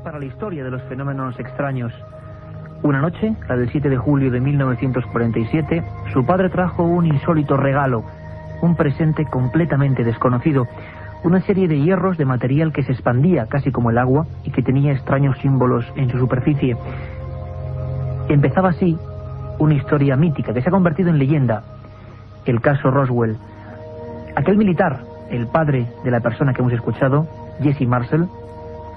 para la historia de los fenómenos extraños. Una noche, la del 7 de julio de 1947, su padre trajo un insólito regalo, un presente completamente desconocido, una serie de hierros de material que se expandía casi como el agua y que tenía extraños símbolos en su superficie. Empezaba así una historia mítica que se ha convertido en leyenda, el caso Roswell. Aquel militar, el padre de la persona que hemos escuchado, Jesse Marcel,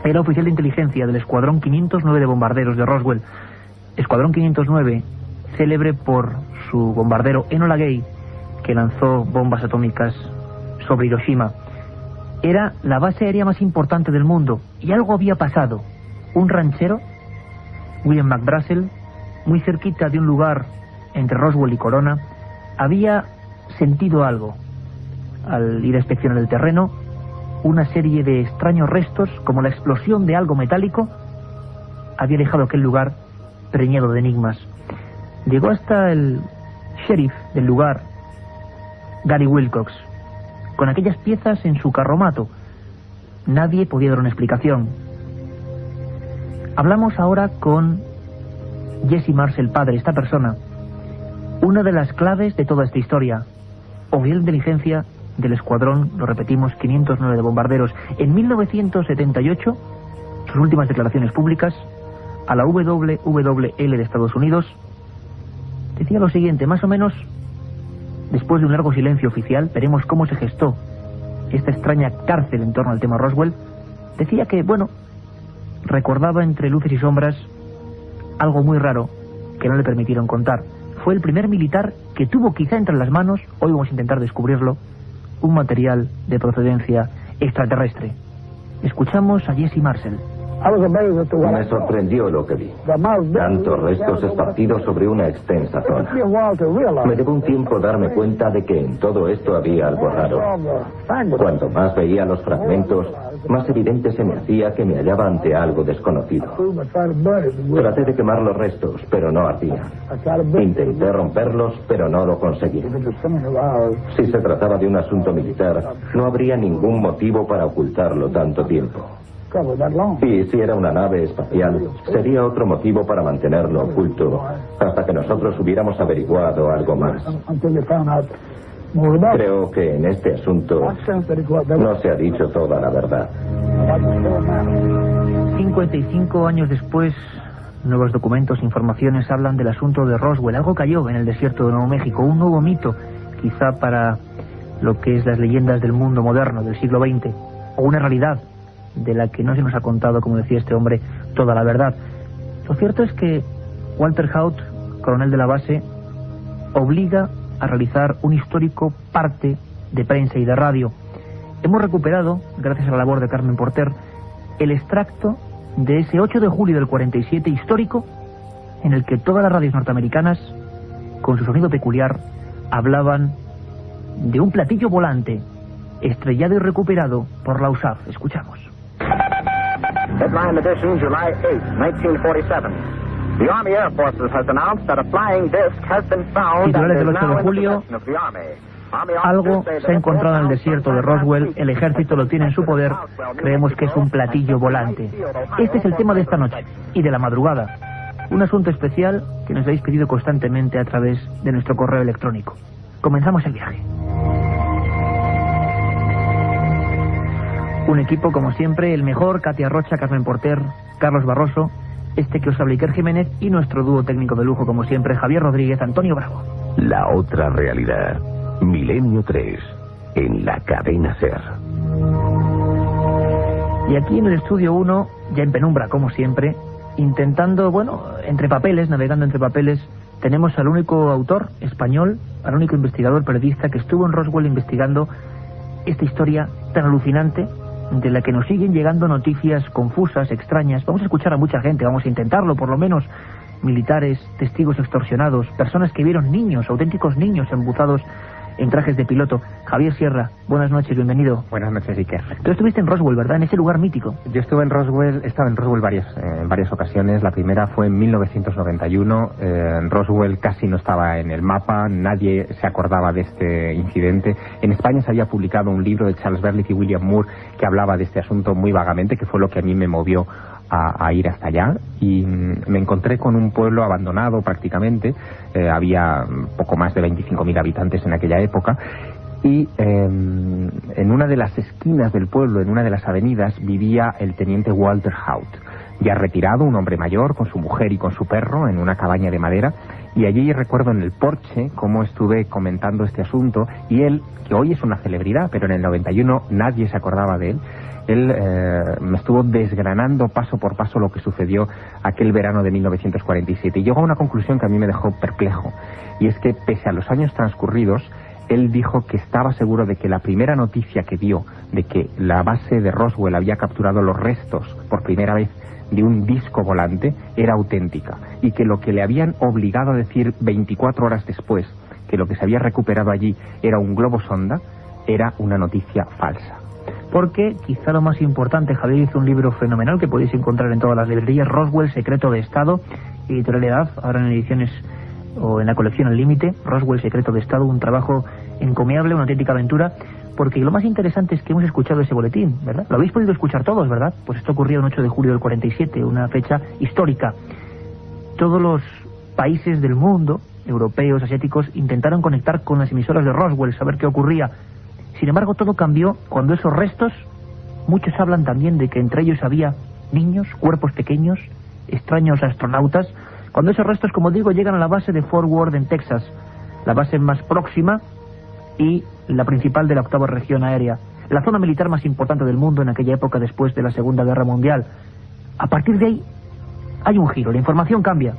era oficial de inteligencia del Escuadrón 509 de bombarderos de Roswell. Escuadrón 509, célebre por su bombardero Enola Gay, que lanzó bombas atómicas sobre Hiroshima. Era la base aérea más importante del mundo, y algo había pasado. Un ranchero, William McBrazel, muy cerquita de un lugar entre Roswell y Corona, había sentido algo. Al ir a inspeccionar el terreno, una serie de extraños restos, como la explosión de algo metálico, había dejado aquel lugar preñado de enigmas. Llegó hasta el sheriff del lugar, Gary Wilcox, con aquellas piezas en su carromato. Nadie podía dar una explicación. Hablamos ahora con Jesse Marcel, padre, esta persona, una de las claves de toda esta historia, oficial de inteligencia del escuadrón, lo repetimos, 509 de bombarderos. En 1978, sus últimas declaraciones públicas a la WWL de Estados Unidos, decía lo siguiente, más o menos después de un largo silencio oficial. Veremos cómo se gestó esta extraña cárcel en torno al tema Roswell. Decía que, bueno, recordaba entre luces y sombras algo muy raro que no le permitieron contar. Fue el primer militar que tuvo quizá entre las manos, hoy vamos a intentar descubrirlo, un material de procedencia extraterrestre. Escuchamos a Jesse Marcel. Me sorprendió lo que vi. Tantos restos esparcidos sobre una extensa zona. Me llevó un tiempo darme cuenta de que en todo esto había algo raro. Cuanto más veía los fragmentos, más evidente se me hacía que me hallaba ante algo desconocido. Traté de quemar los restos, pero no ardían. Intenté romperlos, pero no lo conseguí. Si se trataba de un asunto militar, no habría ningún motivo para ocultarlo tanto tiempo. Y si era una nave espacial, sería otro motivo para mantenerlo oculto hasta que nosotros hubiéramos averiguado algo más. Creo que en este asunto no se ha dicho toda la verdad. 55 años después, nuevos documentos, informaciones hablan del asunto de Roswell. Algo cayó en el desierto de Nuevo México, un nuevo mito, quizá para lo que es las leyendas del mundo moderno, del siglo XX, o una realidad de la que no se nos ha contado, como decía este hombre, toda la verdad. Lo cierto es que Walter Haut, coronel de la base, obliga a realizar un histórico parte de prensa y de radio. Hemos recuperado, gracias a la labor de Carmen Porter, el extracto de ese 8 de julio del 47 histórico, en el que todas las radios norteamericanas, con su sonido peculiar, hablaban de un platillo volante estrellado y recuperado por la USAF. Escuchamos. Headline edition, July 8, 1947. The Army Air Forces has announced that a flying disc has been found. Titulares del 8 de julio. Algo se ha encontrado en el desierto de Roswell, el ejército lo tiene en su poder, creemos que es un platillo volante. Este es el tema de esta noche y de la madrugada. Un asunto especial que nos habéis pedido constantemente a través de nuestro correo electrónico. Comenzamos el viaje. Un equipo, como siempre, el mejor: Katia Rocha, Carmen Porter, Carlos Barroso, este que os habla Iker Jiménez, y nuestro dúo técnico de lujo, como siempre, Javier Rodríguez, Antonio Bravo. La otra realidad, Milenio 3, en la cadena SER. Y aquí en el estudio 1, ya en penumbra, como siempre, intentando, bueno, entre papeles, navegando entre papeles, tenemos al único autor español, al único investigador periodista que estuvo en Roswell investigando esta historia tan alucinante, de la que nos siguen llegando noticias confusas, extrañas. Vamos a escuchar a mucha gente, vamos a intentarlo por lo menos, militares, testigos extorsionados, personas que vieron niños, auténticos niños embuzados en trajes de piloto. Javier Sierra, buenas noches, bienvenido. Buenas noches, Iker. Tú estuviste en Roswell, ¿verdad? En ese lugar mítico. Yo estuve en Roswell, he estado en Roswell en varias ocasiones. La primera fue en 1991. Roswell casi no estaba en el mapa, nadie se acordaba de este incidente. En España se había publicado un libro de Charles Berlitz y William Moore que hablaba de este asunto muy vagamente, que fue lo que a mí me movió a ir hasta allá y me encontré con un pueblo abandonado prácticamente. Había poco más de 25.000 habitantes en aquella época. Y en una de las esquinas del pueblo, en una de las avenidas, vivía el teniente Walter Haut, ya retirado, un hombre mayor, con su mujer y con su perro, en una cabaña de madera. Y allí recuerdo en el porche cómo estuve comentando este asunto, y él, que hoy es una celebridad, pero en el 91 nadie se acordaba de él, me estuvo desgranando paso por paso lo que sucedió aquel verano de 1947. Y llegó a una conclusión que a mí me dejó perplejo, y es que pese a los años transcurridos, él dijo que estaba seguro de que la primera noticia que dio de que la base de Roswell había capturado los restos por primera vez de un disco volante era auténtica, y que lo que le habían obligado a decir 24 horas después, que lo que se había recuperado allí era un globo sonda, era una noticia falsa. Porque quizá lo más importante, Javier hizo un libro fenomenal que podéis encontrar en todas las librerías, Roswell, Secreto de Estado, editorialidad, ahora en ediciones o en la colección El Límite, Roswell, Secreto de Estado, un trabajo encomiable, una auténtica aventura, porque lo más interesante es que hemos escuchado ese boletín, ¿verdad? Lo habéis podido escuchar todos, ¿verdad? Pues esto ocurrió el 8 de julio del 47, una fecha histórica. Todos los países del mundo, europeos, asiáticos, intentaron conectar con las emisoras de Roswell, saber qué ocurría. Sin embargo, todo cambió cuando esos restos, muchos hablan también de que entre ellos había niños, cuerpos pequeños, extraños astronautas. Cuando esos restos, como digo, llegan a la base de Fort Worth en Texas, la base más próxima y la principal de la 8ª región aérea, la zona militar más importante del mundo en aquella época después de la Segunda Guerra Mundial. A partir de ahí hay un giro, la información cambia.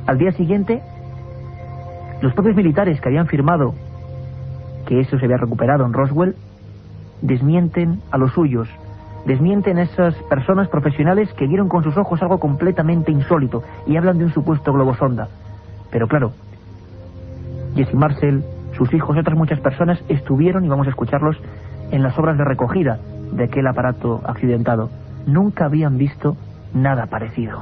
Al día siguiente, los propios militares que habían firmado que eso se había recuperado en Roswell desmienten a los suyos, desmienten a esas personas profesionales que vieron con sus ojos algo completamente insólito y hablan de un supuesto globosonda. Pero claro, Jesse Marcel, sus hijos y otras muchas personas estuvieron, y vamos a escucharlos, en las obras de recogida de aquel aparato accidentado. Nunca habían visto nada parecido.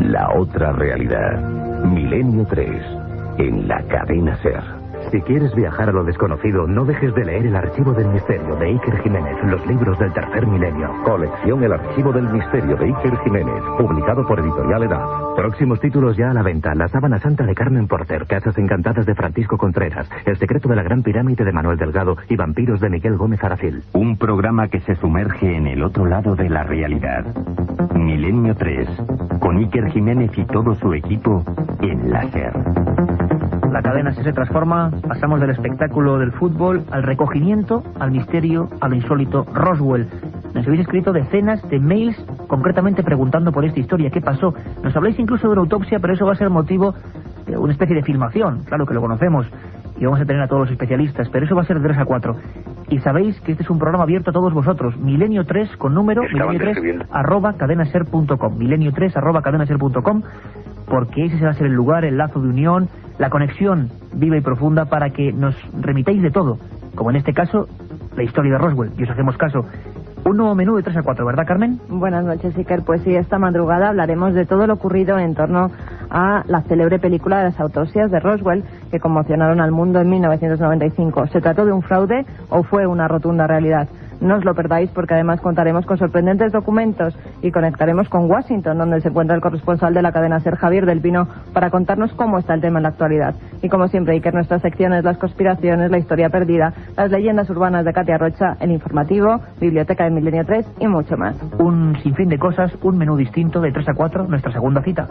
La otra realidad. Milenio 3. En la cadena SER. Si quieres viajar a lo desconocido, no dejes de leer El Archivo del Misterio de Iker Jiménez, los libros del tercer milenio. Colección El Archivo del Misterio de Iker Jiménez, publicado por Editorial Edad. Próximos títulos ya a la venta: La Sábana Santa de Carmen Porter, Casas Encantadas de Francisco Contreras, El Secreto de la Gran Pirámide de Manuel Delgado y Vampiros de Miguel Gómez Aracil. Un programa que se sumerge en el otro lado de la realidad. Milenio 3, con Iker Jiménez y todo su equipo en la SER. La cadena se transforma, pasamos del espectáculo del fútbol al recogimiento, al misterio, a lo insólito. Roswell. Nos habéis escrito decenas de mails concretamente preguntando por esta historia, qué pasó. Nos habláis incluso de una autopsia, pero eso va a ser motivo de una especie de filmación, claro que lo conocemos, y vamos a tener a todos los especialistas, pero eso va a ser de 3 a 4. Y sabéis que este es un programa abierto a todos vosotros. Milenio 3 con número, milenio3@cadenaser.com, milenio3@cadenaser.com, porque ese va a ser el lugar, el lazo de unión, la conexión viva y profunda para que nos remitáis de todo, como en este caso, la historia de Roswell, y os hacemos caso. Un nuevo menú de 3 a 4, ¿verdad, Carmen? Buenas noches, Iker. Pues sí, esta madrugada hablaremos de todo lo ocurrido en torno a la célebre película de las autopsias de Roswell, que conmocionaron al mundo en 1995. ¿Se trató de un fraude o fue una rotunda realidad? No os lo perdáis, porque además contaremos con sorprendentes documentos y conectaremos con Washington, donde se encuentra el corresponsal de la cadena SER, Javier del Pino, para contarnos cómo está el tema en la actualidad. Y como siempre, Iker, nuestras secciones: las conspiraciones, la historia perdida, las leyendas urbanas de Katia Rocha, el informativo, biblioteca de Milenio 3 y mucho más. Un sinfín de cosas, un menú distinto de 3 a 4, nuestra segunda cita.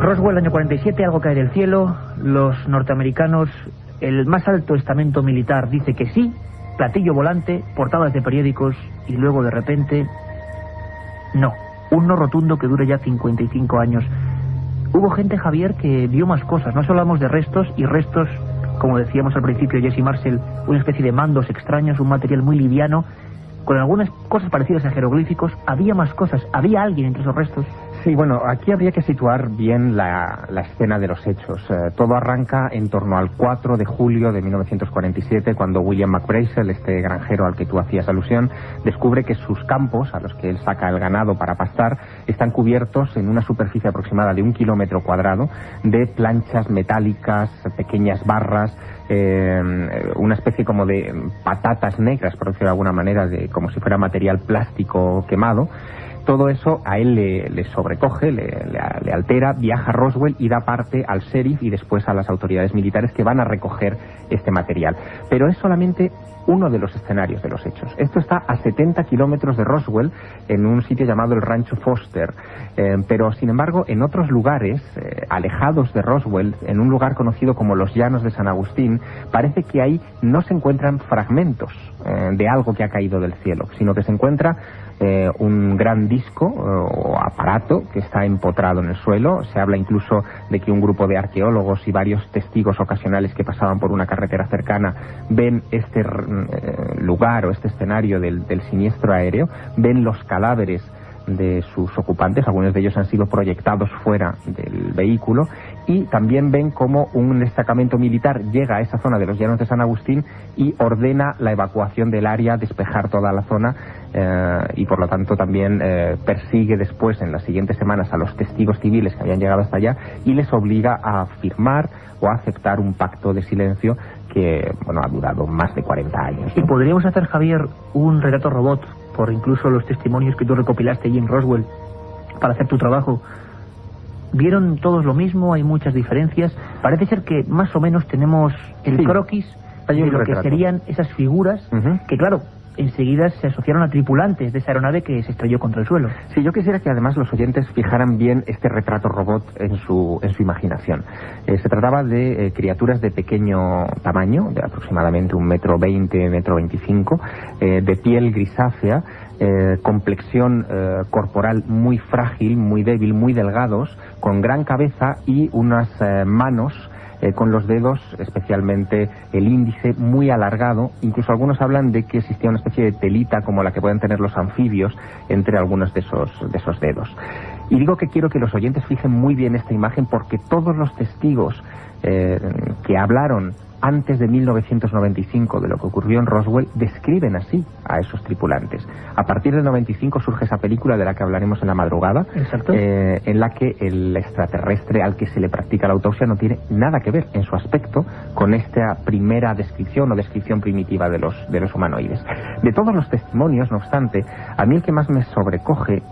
Roswell, año 47, algo cae del cielo. Los norteamericanos, el más alto estamento militar dice que sí, platillo volante, portadas de periódicos, y luego de repente, no. Un no rotundo que dura ya 55 años. Hubo gente, Javier, que vio más cosas. No solo hablamos de restos, y restos, como decíamos al principio, Jesse Marcel, una especie de mandos extraños, un material muy liviano, con algunas cosas parecidas a jeroglíficos. Había más cosas, había alguien entre esos restos. Sí, bueno, aquí habría que situar bien la escena de los hechos. Todo arranca en torno al 4 de julio de 1947, cuando William McBrazel, este granjero al que tú hacías alusión, descubre que sus campos, a los que él saca el ganado para pastar, están cubiertos en una superficie aproximada de 1 kilómetro cuadrado de planchas metálicas, pequeñas barras, una especie como de patatas negras, por decirlo de alguna manera, como si fuera material plástico quemado. Todo eso a él le sobrecoge, le altera, viaja a Roswell y da parte al sheriff y después a las autoridades militares que van a recoger este material. Pero es solamente uno de los escenarios de los hechos. Esto está a 70 kilómetros de Roswell, en un sitio llamado el Rancho Foster. Pero, sin embargo, en otros lugares, alejados de Roswell, en un lugar conocido como los Llanos de San Agustín, parece que ahí no se encuentran fragmentos de algo que ha caído del cielo, sino que se encuentra un gran disco o aparato que está empotrado en el suelo. Se habla incluso de que un grupo de arqueólogos y varios testigos ocasionales que pasaban por una carretera cercana ven este lugar o este escenario del siniestro aéreo, ven los cadáveres de sus ocupantes, algunos de ellos han sido proyectados fuera del vehículo, y también ven cómo un destacamento militar llega a esa zona de los Llanos de San Agustín y ordena la evacuación del área, despejar toda la zona, y por lo tanto también persigue después, en las siguientes semanas, a los testigos civiles que habían llegado hasta allá y les obliga a firmar o a aceptar un pacto de silencio que, bueno, ha durado más de 40 años. ¿Y podríamos hacer, Javier, un retrato robot por incluso los testimonios que tú recopilaste allí en Roswell para hacer tu trabajo? ¿Vieron todos lo mismo? ¿Hay muchas diferencias? Parece ser que más o menos tenemos el croquis de lo que serían esas figuras que, claro, enseguida se asociaron a tripulantes de esa aeronave que se estrelló contra el suelo. Sí, yo quisiera que además los oyentes fijaran bien este retrato robot en su imaginación. Se trataba de criaturas de pequeño tamaño, de aproximadamente 1,20 m, 1,25 m, de piel grisácea, complexión corporal muy frágil, muy débil, muy delgados, con gran cabeza y unas manos con los dedos, especialmente el índice, muy alargado. Incluso algunos hablan de que existía una especie de telita como la que pueden tener los anfibios entre algunos de esos dedos. Y digo que quiero que los oyentes fijen muy bien esta imagen porque todos los testigos que hablaron antes de 1995 de lo que ocurrió en Roswell describen así a esos tripulantes. A partir del 95 surge esa película de la que hablaremos en la madrugada, en la que el extraterrestre al que se le practica la autopsia no tiene nada que ver en su aspecto con esta primera descripción o descripción primitiva de los humanoides. De todos los testimonios, no obstante, a mí el que más me sobrecoge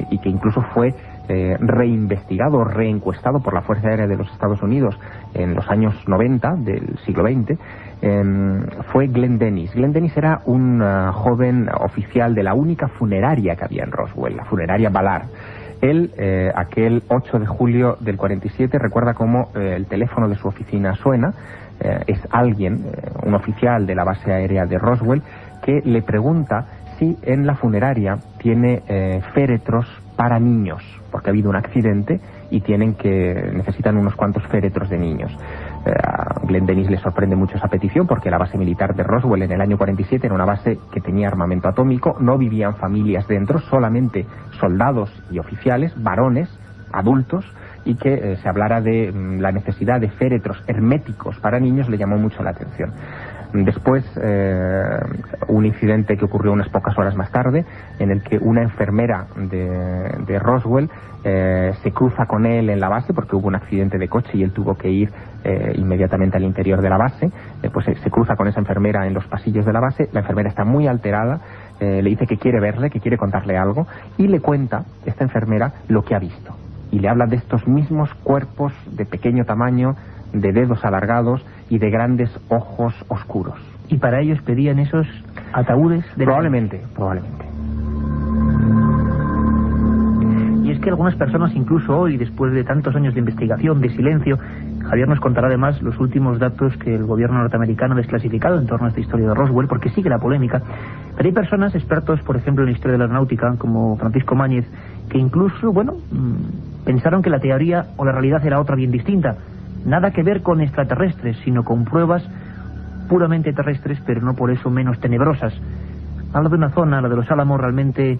y que incluso fue reinvestigado, reencuestado por la Fuerza Aérea de los Estados Unidos en los años 90 del siglo XX, fue Glenn Dennis. Glenn Dennis era un joven oficial de la única funeraria que había en Roswell, la funeraria Ballard. Él, aquel 8 de julio del 47, recuerda cómo el teléfono de su oficina suena. Es alguien, un oficial de la base aérea de Roswell, que le pregunta si en la funeraria tiene féretros para niños, porque ha habido un accidente y necesitan unos cuantos féretros de niños. A Glenn Dennis le sorprende mucho esa petición porque la base militar de Roswell en el año 47 era una base que tenía armamento atómico, no vivían familias dentro, solamente soldados y oficiales, varones, adultos, y que se hablara de la necesidad de féretros herméticos para niños le llamó mucho la atención. Después, un incidente que ocurrió unas pocas horas más tarde, en el que una enfermera de Roswell se cruza con él en la base porque hubo un accidente de coche y él tuvo que ir inmediatamente al interior de la base. Pues se cruza con esa enfermera en los pasillos de la base. La enfermera está muy alterada, le dice que quiere verle, que quiere contarle algo, y le cuenta, esta enfermera, lo que ha visto. Y le habla de estos mismos cuerpos de pequeño tamaño, de dedos alargados y de grandes ojos oscuros. ¿Y para ellos pedían esos ataúdes? Probablemente. Y es que algunas personas, incluso hoy, después de tantos años de investigación, de silencio, Javier nos contará además los últimos datos que el gobierno norteamericano ha desclasificado en torno a esta historia de Roswell, porque sigue la polémica. Pero hay personas, expertos, por ejemplo, en la historia de la aeronáutica, como Francisco Mañez, que incluso, pensaron que la teoría o la realidad era otra bien distinta. Nada que ver con extraterrestres, sino con pruebas puramente terrestres, pero no por eso menos tenebrosas. Habla de una zona, la de los Álamos, realmente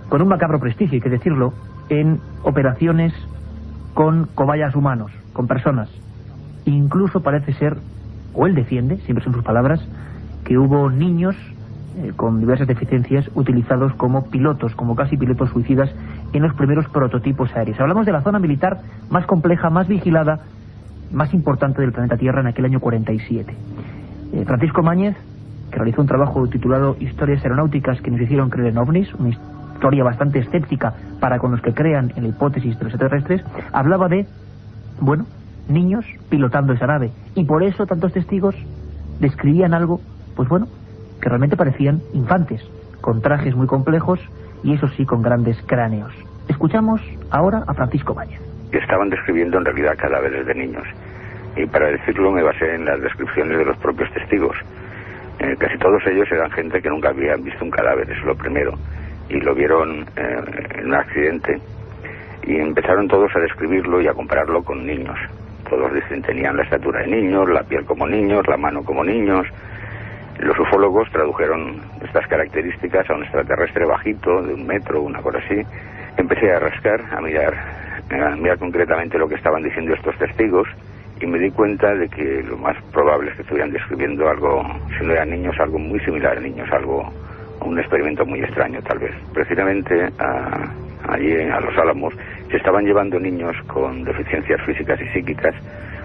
con un macabro prestigio, hay que decirlo, en operaciones con cobayas humanos, con personas. Incluso parece ser, o él defiende, siempre son sus palabras, que hubo niños con diversas deficiencias utilizados como pilotos, como casi pilotos suicidas en los primeros prototipos aéreos. Hablamos de la zona militar más compleja, más vigilada, más importante del planeta Tierra en aquel año 47. Francisco Mañez, que realizó un trabajo titulado Historias aeronáuticas que nos hicieron creer en ovnis, una historia bastante escéptica para con los que crean en la hipótesis de los extraterrestres, hablaba de, bueno, niños pilotando esa nave. Y por eso tantos testigos describían algo, pues bueno, que realmente parecían infantes, con trajes muy complejos y eso sí, con grandes cráneos. Escuchamos ahora a Francisco Mañez. Estaban describiendo en realidad cadáveres de niños. Y para decirlo me basé en las descripciones de los propios testigos. Casi todos ellos eran gente que nunca habían visto un cadáver, eso es lo primero. Y lo vieron en un accidente. Y empezaron todos a describirlo y a compararlo con niños. Todos tenían la estatura de niños, la piel como niños, la mano como niños. Los ufólogos tradujeron estas características a un extraterrestre bajito, de 1 metro, una cosa así. Empecé a rascar, a mirar concretamente lo que estaban diciendo estos testigos y me di cuenta de que lo más probable es que estuvieran describiendo algo, si no eran niños, algo muy similar a niños, un experimento muy extraño tal vez. Precisamente allí a Los Álamos se estaban llevando niños con deficiencias físicas y psíquicas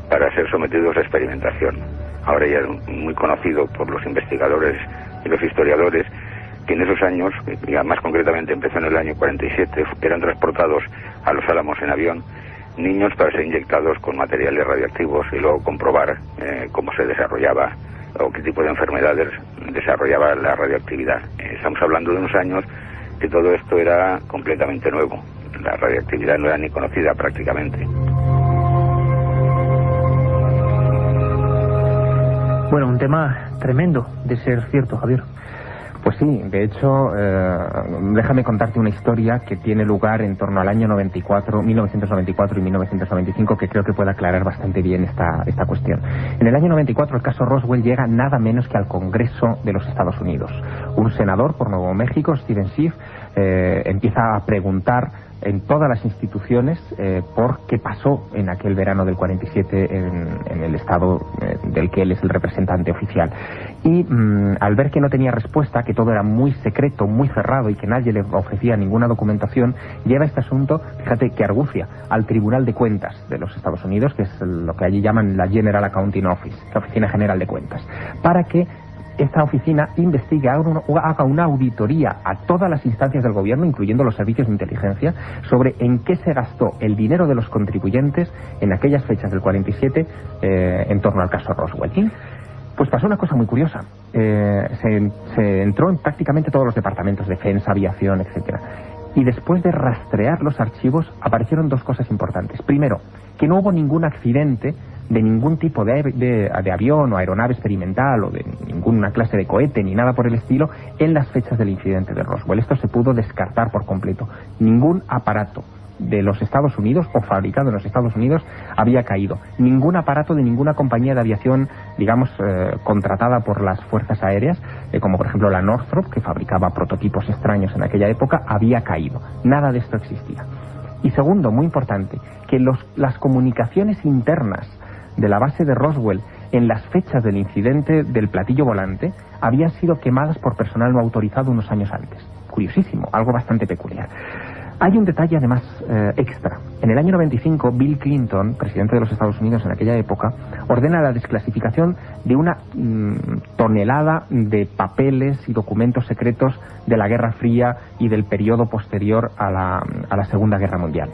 para ser sometidos a experimentación. Ahora ya es muy conocido por los investigadores y los historiadores que en esos años, y más concretamente empezó en el año 47, eran transportados a Los Álamos en avión niños para ser inyectados con materiales radiactivos y luego comprobar cómo se desarrollaba o qué tipo de enfermedades desarrollaba la radioactividad. Estamos hablando de unos años que todo esto era completamente nuevo. La radioactividad no era ni conocida prácticamente. Bueno, un tema tremendo de ser cierto, Javier. Pues sí, de hecho, déjame contarte una historia que tiene lugar en torno al año 1994 y 1995, que creo que puede aclarar bastante bien esta cuestión. En el año 94 el caso Roswell llega nada menos que al Congreso de los Estados Unidos. Un senador por Nuevo México, Steven Schiff, empieza a preguntar en todas las instituciones por qué pasó en aquel verano del 47 en el estado del que él es el representante oficial. Y al ver que no tenía respuesta, que todo era muy secreto, muy cerrado y que nadie le ofrecía ninguna documentación, lleva este asunto, fíjate que argucia, al Tribunal de Cuentas de los Estados Unidos, que es lo que allí llaman la General Accounting Office, la Oficina General de Cuentas, para que esta oficina investigue, haga una auditoría a todas las instancias del gobierno, incluyendo los servicios de inteligencia, sobre en qué se gastó el dinero de los contribuyentes en aquellas fechas del 47 en torno al caso Roswell. Pues pasó una cosa muy curiosa. Se entró en prácticamente todos los departamentos, defensa, aviación, etcétera. Y después de rastrear los archivos aparecieron dos cosas importantes. Primero, que no hubo ningún accidente de ningún tipo de avión o aeronave experimental o de ninguna clase de cohete ni nada por el estilo en las fechas del incidente de Roswell. Esto se pudo descartar por completo. Ningún aparato de los Estados Unidos o fabricado en los Estados Unidos había caído. Ningún aparato de ninguna compañía de aviación, digamos, contratada por las fuerzas aéreas, como por ejemplo la Northrop, que fabricaba prototipos extraños en aquella época, había caído. Nada de esto existía. Y segundo, muy importante, que las comunicaciones internas de la base de Roswell en las fechas del incidente del platillo volante habían sido quemadas por personal no autorizado unos años antes. Curiosísimo, algo bastante peculiar. Hay un detalle además extra. En el año 95, Bill Clinton, presidente de los Estados Unidos en aquella época, ordena la desclasificación de una tonelada de papeles y documentos secretos de la Guerra Fría y del periodo posterior a la Segunda Guerra Mundial.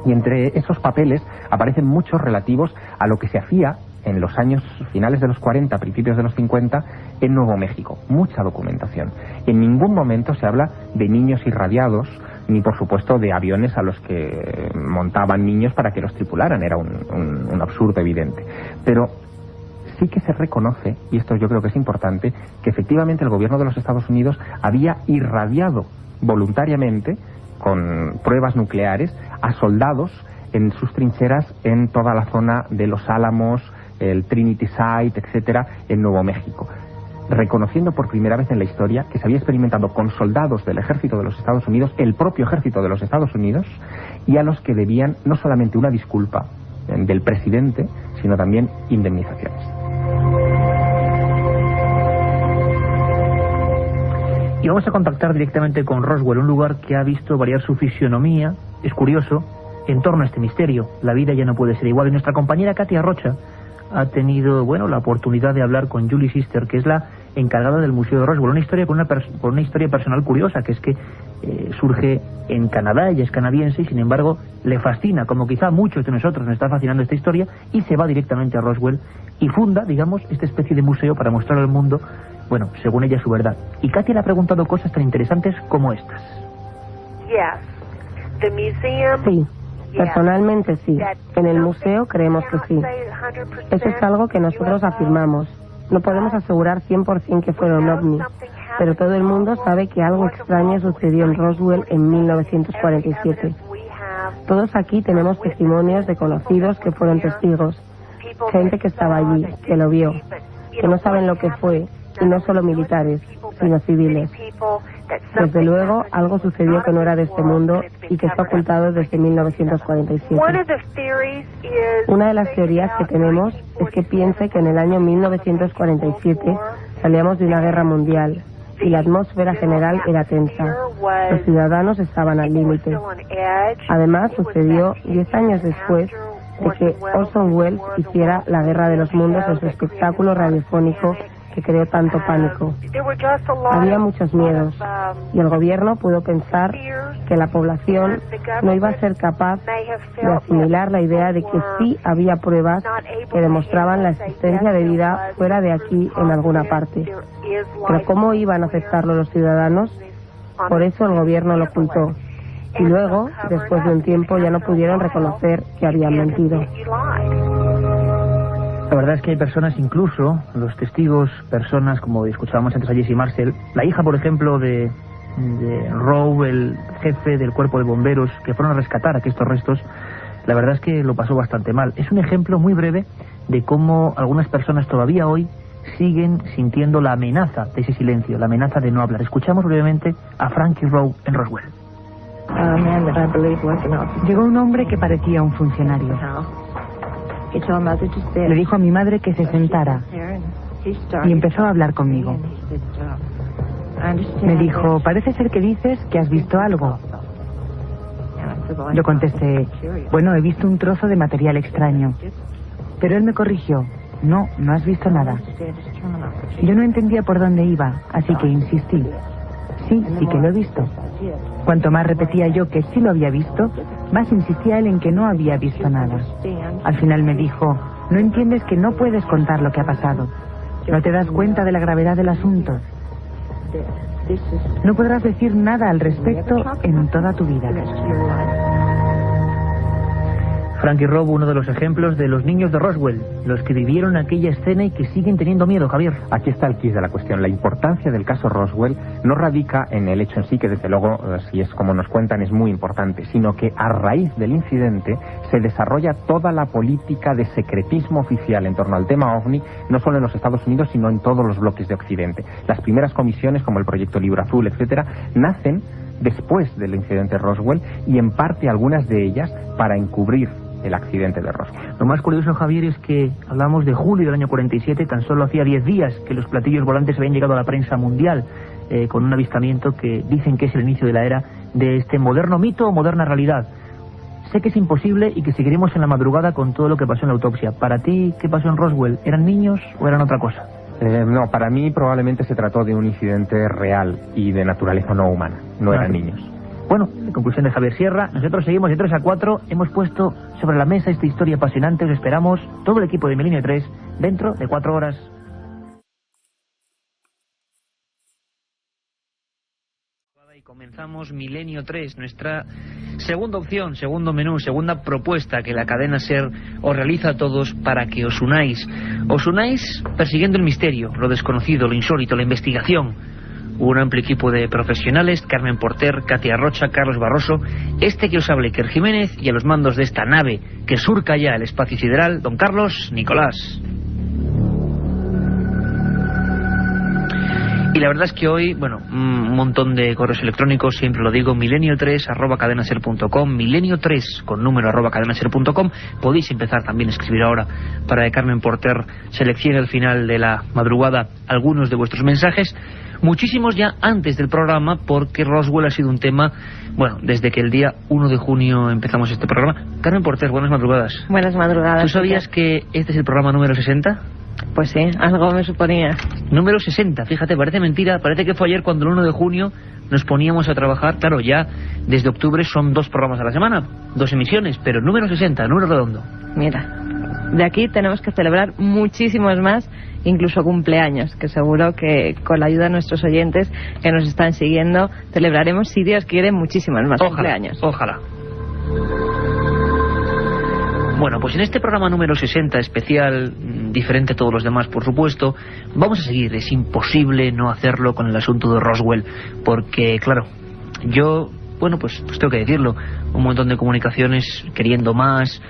Y entre esos papeles aparecen muchos relativos a lo que se hacía en los años finales de los 40, principios de los 50, en Nuevo México. Mucha documentación. En ningún momento se habla de niños irradiados, ni por supuesto de aviones a los que montaban niños para que los tripularan. Era un absurdo evidente. Pero sí que se reconoce, y esto yo creo que es importante, que efectivamente el gobierno de los Estados Unidos había irradiado voluntariamente con pruebas nucleares a soldados en sus trincheras en toda la zona de Los Álamos, el Trinity Site, etcétera, en Nuevo México. reconociendo por primera vez en la historia que se había experimentado con soldados del ejército de los Estados Unidos, el propio ejército de los Estados Unidos, y a los que debían no solamente una disculpa del presidente, sino también indemnizaciones. Y vamos a contactar directamente con Roswell, un lugar que ha visto variar su fisionomía, es curioso, en torno a este misterio. La vida ya no puede ser igual. Y nuestra compañera Katia Rocha ha tenido, la oportunidad de hablar con Julie Sister, que es la encargada del Museo de Roswell. Una historia con una historia personal curiosa, que es que surge en Canadá, ella es canadiense y sin embargo le fascina, como quizá a muchos de nosotros nos está fascinando esta historia, y se va directamente a Roswell y funda, esta especie de museo para mostrar al mundo, según ella, su verdad. Y Katia le ha preguntado cosas tan interesantes como estas. Sí, personalmente sí. En el museo creemos que sí. Eso es algo que nosotros afirmamos. No podemos asegurar 100% que fueron ovni, pero todo el mundo sabe que algo extraño sucedió en Roswell en 1947. Todos aquí tenemos testimonios de conocidos que fueron testigos, gente que estaba allí, que lo vio, que no saben lo que fue, y no solo militares, sino civiles. Desde luego, algo sucedió que no era de este mundo y que está ocultado desde 1947. Una de las teorías que tenemos es que piense que en el año 1947 salíamos de una guerra mundial y la atmósfera general era tensa. Los ciudadanos estaban al límite. Además, sucedió 10 años después de que Orson Welles hiciera La Guerra de los Mundos en su espectáculo radiofónico que creó tanto pánico. Había muchos miedos y el gobierno pudo pensar que la población no iba a ser capaz de asimilar la idea de que sí había pruebas que demostraban la existencia de vida fuera de aquí en alguna parte. Pero ¿cómo iban a aceptarlo los ciudadanos? Por eso el gobierno lo ocultó. Y luego, después de un tiempo, ya no pudieron reconocer que habían mentido. La verdad es que hay personas, incluso los testigos, personas como escuchábamos antes a Jesse Marcel, la hija, por ejemplo, de Rowe, el jefe del cuerpo de bomberos, que fueron a rescatar estos restos, la verdad es que lo pasó bastante mal. Es un ejemplo muy breve de cómo algunas personas todavía hoy siguen sintiendo la amenaza de ese silencio, la amenaza de no hablar. Escuchamos brevemente a Frankie Rowe en Roswell. Llegó un hombre que parecía un funcionario. Le dijo a mi madre que se sentara y empezó a hablar conmigo. Me dijo, parece ser que dices que has visto algo. Yo contesté, bueno, he visto un trozo de material extraño. Pero él me corrigió, no has visto nada. Yo no entendía por dónde iba, así que insistí. Sí que lo he visto. Cuanto más repetía yo que sí lo había visto, más insistía él en que no había visto nada. Al final me dijo, no entiendes que no puedes contar lo que ha pasado. No te das cuenta de la gravedad del asunto. No podrás decir nada al respecto en toda tu vida. Frankie Rowe, uno de los ejemplos de los niños de Roswell, los que vivieron aquella escena y que siguen teniendo miedo, Javier. Aquí está el quid de la cuestión. La importancia del caso Roswell no radica en el hecho en sí, que desde luego, si es como nos cuentan, es muy importante, sino que a raíz del incidente se desarrolla toda la política de secretismo oficial en torno al tema OVNI, no solo en los Estados Unidos, sino en todos los bloques de Occidente. Las primeras comisiones, como el Proyecto Libro Azul, etcétera, nacen después del incidente Roswell y en parte algunas de ellas para encubrir el accidente de Roswell. Lo más curioso, Javier, es que hablamos de julio del año 47, tan solo hacía 10 días que los platillos volantes habían llegado a la prensa mundial, con un avistamiento que dicen que es el inicio de la era de este moderno mito o moderna realidad. Sé que es imposible y que seguiremos en la madrugada con todo lo que pasó en la autopsia. Para ti, ¿qué pasó en Roswell? ¿Eran niños o eran otra cosa? No, para mí probablemente se trató de un incidente real y de naturaleza no humana. No eran niños. Bueno, en conclusión de Javier Sierra, nosotros seguimos de 3 a 4, hemos puesto sobre la mesa esta historia apasionante, os esperamos, todo el equipo de Milenio 3, dentro de 4 horas. Y comenzamos Milenio 3, nuestra segunda opción, segundo menú, segunda propuesta que la cadena SER os realiza a todos para que os unáis. Os unáis persiguiendo el misterio, lo desconocido, lo insólito, la investigación. Un amplio equipo de profesionales, Carmen Porter, Katia Rocha, Carlos Barroso, que os habla Iker Jiménez, y a los mandos de esta nave que surca ya el espacio sideral, don Carlos Nicolás. Y la verdad es que hoy, bueno, un montón de correos electrónicos, siempre lo digo, milenio3@cadenaser.com, milenio3 con número @cadenaser.com. Podéis empezar también a escribir ahora para que Carmen Porter seleccione al final de la madrugada algunos de vuestros mensajes. Muchísimos ya antes del programa, porque Roswell ha sido un tema, bueno, desde que el día 1 de junio empezamos este programa. Carmen Porter, buenas madrugadas. Buenas madrugadas. ¿Tú sabías que este es el programa número 60? Pues sí, algo me suponía. Número 60, fíjate, parece mentira, parece que fue ayer cuando el 1 de junio nos poníamos a trabajar. Claro, ya desde octubre son 2 programas a la semana, 2 emisiones, pero número 60, número redondo. Mira, de aquí tenemos que celebrar muchísimos más, incluso cumpleaños, que seguro que con la ayuda de nuestros oyentes que nos están siguiendo, celebraremos, si Dios quiere, muchísimos más cumpleaños. Ojalá. Bueno, pues en este programa número 60, especial, diferente a todos los demás, por supuesto, vamos a seguir. Es imposible no hacerlo con el asunto de Roswell, porque, claro, yo, bueno, pues tengo que decirlo, un montón de comunicaciones queriendo más,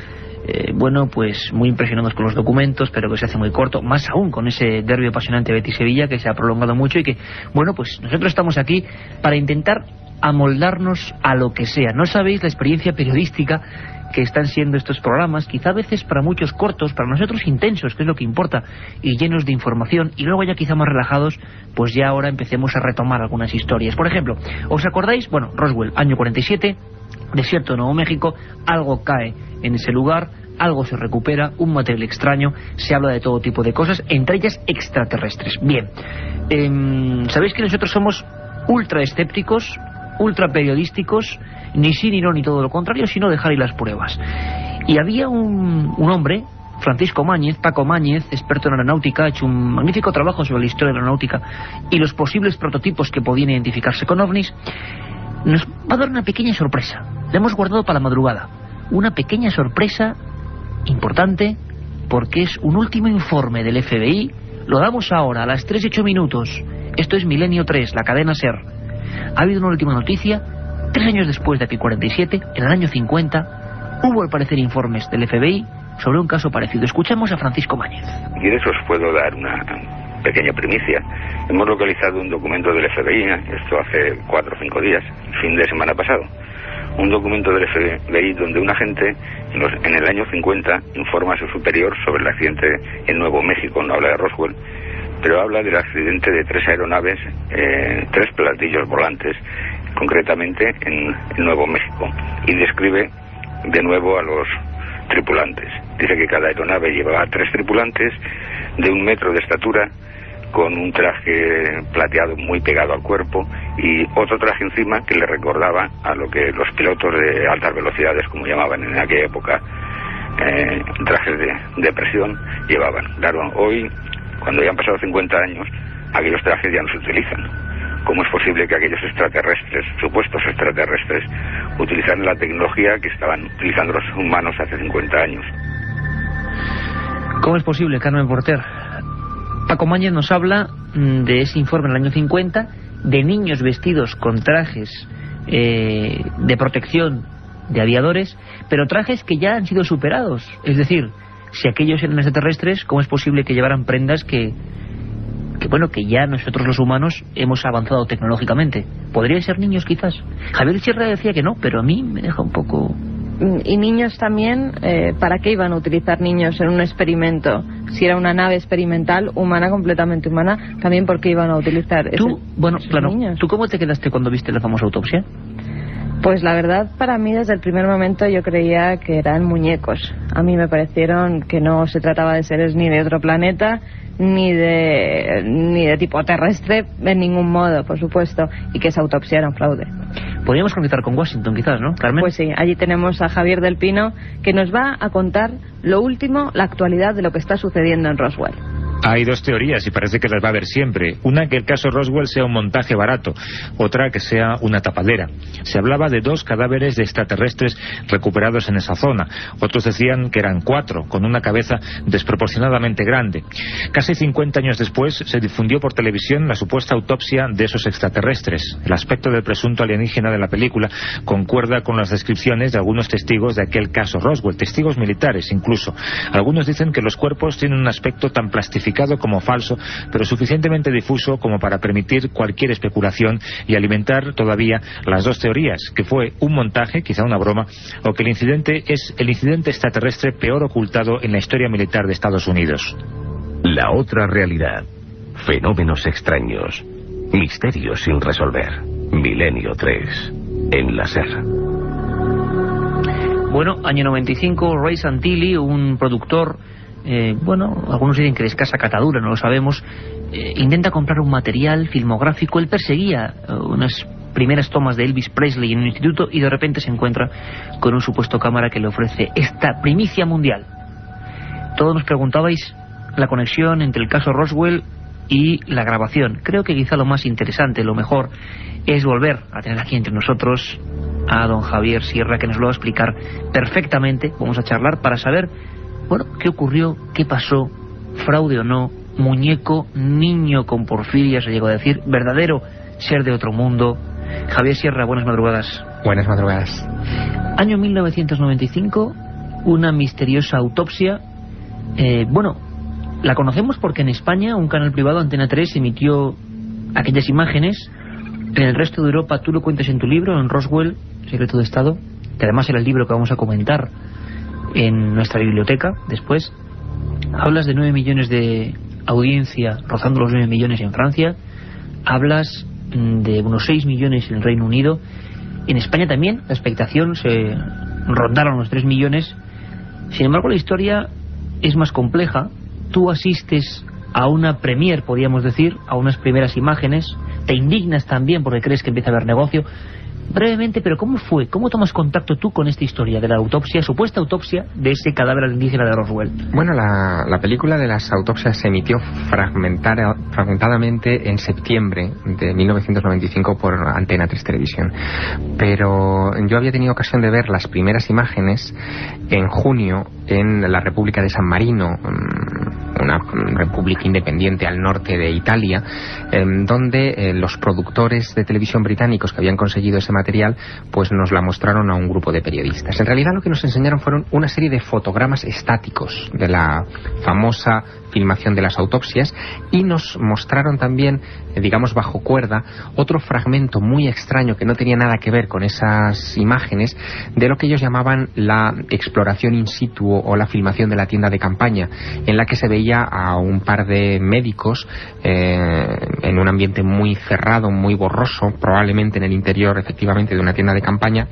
bueno, pues muy impresionados con los documentos, pero que se hace muy corto, más aún con ese derbi apasionante Betis-Sevilla, que se ha prolongado mucho y que, bueno, pues nosotros estamos aquí para intentar amoldarnos a lo que sea. No sabéis la experiencia periodística que están siendo estos programas, quizá a veces para muchos cortos, para nosotros intensos, que es lo que importa, y llenos de información, y luego ya quizá más relajados, pues ya ahora empecemos a retomar algunas historias. Por ejemplo, ¿os acordáis? Bueno, Roswell, año 47, desierto de Nuevo México, algo cae en ese lugar, algo se recupera, un material extraño, se habla de todo tipo de cosas, entre ellas extraterrestres. Bien, sabéis que nosotros somos ultra escépticos, ultra periodísticos, ni sí ni no ni todo lo contrario, sino dejar ir las pruebas. Y había un hombre, Francisco Máñez, Paco Máñez, experto en aeronáutica, ha hecho un magnífico trabajo sobre la historia de la aeronáutica y los posibles prototipos que podían identificarse con ovnis. Nos va a dar una pequeña sorpresa, la hemos guardado para la madrugada, una pequeña sorpresa importante, porque es un último informe del FBI. Lo damos ahora a las 3:08. Esto es Milenio 3, la cadena SER. Ha habido una última noticia. 3 años después de aquel 47, en el año 50, hubo al parecer informes del FBI sobre un caso parecido. Escuchamos a Francisco Máñez. Y de eso os puedo dar una pequeña primicia. Hemos localizado un documento del FBI, esto hace 4 o 5 días, fin de semana pasado. Un documento del FBI donde un agente en el año 50 informa a su superior sobre el accidente en Nuevo México. No habla de Roswell, pero habla del accidente de 3 aeronaves, 3 platillos volantes, concretamente en Nuevo México, y describe de nuevo a los tripulantes. Dice que cada aeronave llevaba 3 tripulantes de 1 metro de estatura, con un traje plateado muy pegado al cuerpo y otro traje encima que le recordaba a lo que los pilotos de altas velocidades, como llamaban en aquella época, trajes de presión, llevaban. Claro, hoy, cuando ya han pasado 50 años, aquellos trajes ya no se utilizan. ¿Cómo es posible que aquellos extraterrestres, supuestos extraterrestres, utilizaran la tecnología que estaban utilizando los humanos hace 50 años? ¿Cómo es posible, Carmen Porter? Paco Máñez nos habla de ese informe en el año 50, de niños vestidos con trajes de protección de aviadores, pero trajes que ya han sido superados. Es decir, si aquellos eran extraterrestres, ¿cómo es posible que llevaran prendas que ya nosotros los humanos hemos avanzado tecnológicamente? ¿Podrían ser niños quizás? Javier Sierra decía que no, pero a mí me deja un poco... Y niños también, ¿para qué iban a utilizar niños en un experimento? Si era una nave experimental humana, completamente humana, también ¿por qué iban a utilizar esos niños? ¿Tú cómo te quedaste cuando viste la famosa autopsia? Pues la verdad, para mí desde el primer momento yo creía que eran muñecos. A mí me parecieron que no se trataba de seres ni de otro planeta, ni de tipo terrestre, en ningún modo, por supuesto, y que esa autopsia era un fraude. Podríamos conectar con Washington, quizás, ¿no, Carmen? Pues sí, allí tenemos a Javier del Pino, que nos va a contar lo último, la actualidad de lo que está sucediendo en Roswell. Hay 2 teorías y parece que las va a haber siempre. Una, que el caso Roswell sea un montaje barato. Otra, que sea una tapadera. Se hablaba de 2 cadáveres de extraterrestres recuperados en esa zona. Otros decían que eran 4, con una cabeza desproporcionadamente grande. Casi 50 años después se difundió por televisión la supuesta autopsia de esos extraterrestres. El aspecto del presunto alienígena de la película concuerda con las descripciones de algunos testigos de aquel caso Roswell, testigos militares incluso. Algunos dicen que los cuerpos tienen un aspecto tan plastificado calificado como falso, pero suficientemente difuso como para permitir cualquier especulación y alimentar todavía las dos teorías, que fue un montaje, quizá una broma, o que el incidente es el incidente extraterrestre peor ocultado en la historia militar de Estados Unidos. La otra realidad. Fenómenos extraños. Misterios sin resolver. Milenio 3. En la SER. Bueno, año 95, Ray Santilli, un productor, algunos dicen que de escasa catadura, no lo sabemos, intenta comprar un material filmográfico. Él perseguía unas primeras tomas de Elvis Presley en un instituto y de repente se encuentra con un supuesto cámara que le ofrece esta primicia mundial. Todos nos preguntabais la conexión entre el caso Roswell y la grabación. Creo que quizá lo más interesante, lo mejor, es volver a tener aquí entre nosotros a don Javier Sierra, que nos lo va a explicar perfectamente. Vamos a charlar para saber, qué ocurrió, qué pasó, fraude o no, muñeco, niño con porfiria, se llegó a decir, verdadero ser de otro mundo. Javier Sierra, buenas madrugadas. Buenas madrugadas. Año 1995, una misteriosa autopsia. La conocemos porque en España un canal privado, Antena 3, emitió aquellas imágenes. En el resto de Europa, tú lo cuentas en tu libro, en Roswell, Secreto de Estado, que además era el libro que vamos a comentar en nuestra biblioteca después. Hablas de 9 millones de audiencia, rozando los 9 millones en Francia. Hablas de unos 6 millones en el Reino Unido. En España también la expectación se rondaron los 3 millones. Sin embargo, la historia es más compleja. Tú asistes a una premier, podríamos decir, a unas primeras imágenes. Te indignas también porque crees que empieza a haber negocio. Brevemente, pero ¿cómo fue? ¿Cómo tomas contacto tú con esta historia de la autopsia, supuesta autopsia de ese cadáver alienígena de Roswell? Bueno, la película de las autopsias se emitió fragmentadamente en septiembre de 1995 por Antena 3 Televisión. Pero yo había tenido ocasión de ver las primeras imágenes en junio en la República de San Marino, una república independiente al norte de Italia, donde los productores de televisión británicos que habían conseguido ese material pues nos la mostraron a un grupo de periodistas. En realidad lo que nos enseñaron fueron una serie de fotogramas estáticos de la famosa filmación de las autopsias y nos mostraron también, digamos bajo cuerda, otro fragmento muy extraño que no tenía nada que ver con esas imágenes, de lo que ellos llamaban la exploración in situ o la filmación de la tienda de campaña, en la que se veía a un par de médicos en un ambiente muy cerrado, muy borroso, probablemente en el interior efectivamente de una tienda de campaña,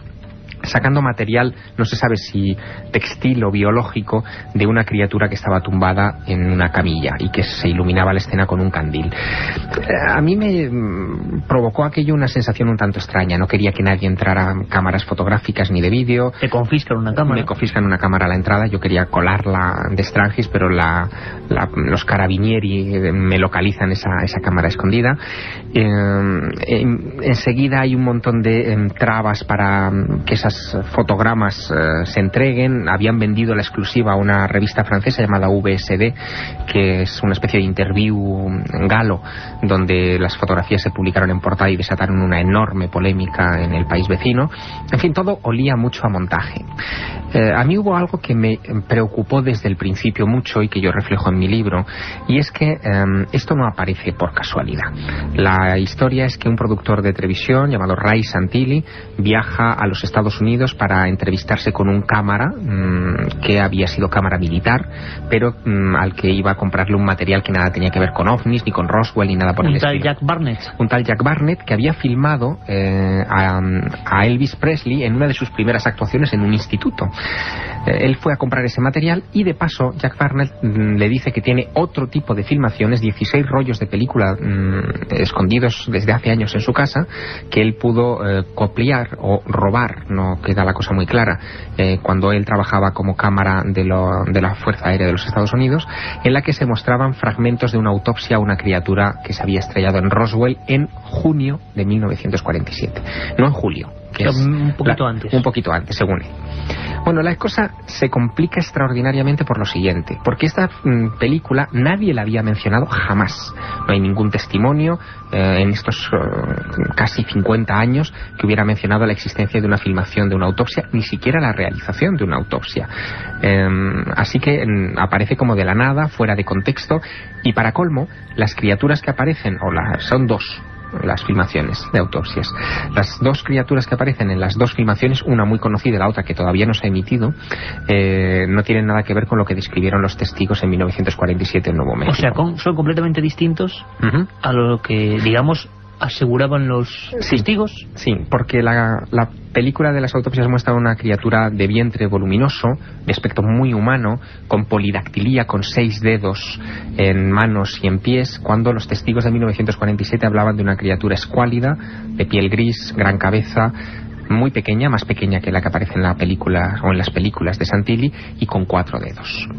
sacando material, no se sabe si textil o biológico, de una criatura que estaba tumbada en una camilla y que se iluminaba la escena con un candil. A mí me provocó aquello una sensación un tanto extraña. No quería que nadie entrara cámaras fotográficas ni de vídeo. ¿Te confiscan una cámara? Me confiscan una cámara a la entrada. Yo quería colarla de extranjis, pero los carabinieri me localizan esa cámara escondida. Enseguida hay un montón de trabas para que esas fotogramas se entreguen. Habían vendido la exclusiva a una revista francesa llamada VSD, que es una especie de interview galo, donde las fotografías se publicaron en portada y desataron una enorme polémica en el país vecino. En fin, todo olía mucho a montaje. A mí hubo algo que me preocupó desde el principio mucho y que yo reflejo en mi libro, y es que esto no aparece por casualidad. La historia es que un productor de televisión llamado Ray Santilli viaja a los Estados Unidos para entrevistarse con un cámara que había sido cámara militar, pero al que iba a comprarle un material que nada tenía que ver con ovnis, ni con Roswell, ni nada por el estilo. Un tal Jack Barnett que había filmado a Elvis Presley en una de sus primeras actuaciones en un instituto. Él fue a comprar ese material y de paso Jack Barnett le dice que tiene otro tipo de filmaciones, 16 rollos de película escondidos desde hace años en su casa, que él pudo copiar o robar, no queda la cosa muy clara, cuando él trabajaba como cámara de la Fuerza Aérea de los Estados Unidos, en la que se mostraban fragmentos de una autopsia a una criatura que se había estrellado en Roswell en junio de 1947, no en julio, que es un poquito antes. Un poquito antes, según él. Bueno, la cosa se complica extraordinariamente por lo siguiente, porque esta película nadie la había mencionado jamás. No hay ningún testimonio en estos casi 50 años que hubiera mencionado la existencia de una filmación de una autopsia, ni siquiera la realización de una autopsia. Así que aparece como de la nada, fuera de contexto, y para colmo, las criaturas que aparecen, son dos las filmaciones de autopsias. Las dos criaturas que aparecen en las dos filmaciones, una muy conocida y la otra que todavía no se ha emitido, no tienen nada que ver con lo que describieron los testigos en 1947 en Nuevo México. O sea, son completamente distintos a lo que, digamos, aseguraban los testigos. Sí, porque la película de las autopsias muestra una criatura de vientre voluminoso, de aspecto muy humano, con polidactilía, con 6 dedos en manos y en pies, cuando los testigos de 1947 hablaban de una criatura escuálida, de piel gris, gran cabeza, muy pequeña, más pequeña que la que aparece en la película o en las películas de Santilli, y con 4 dedos.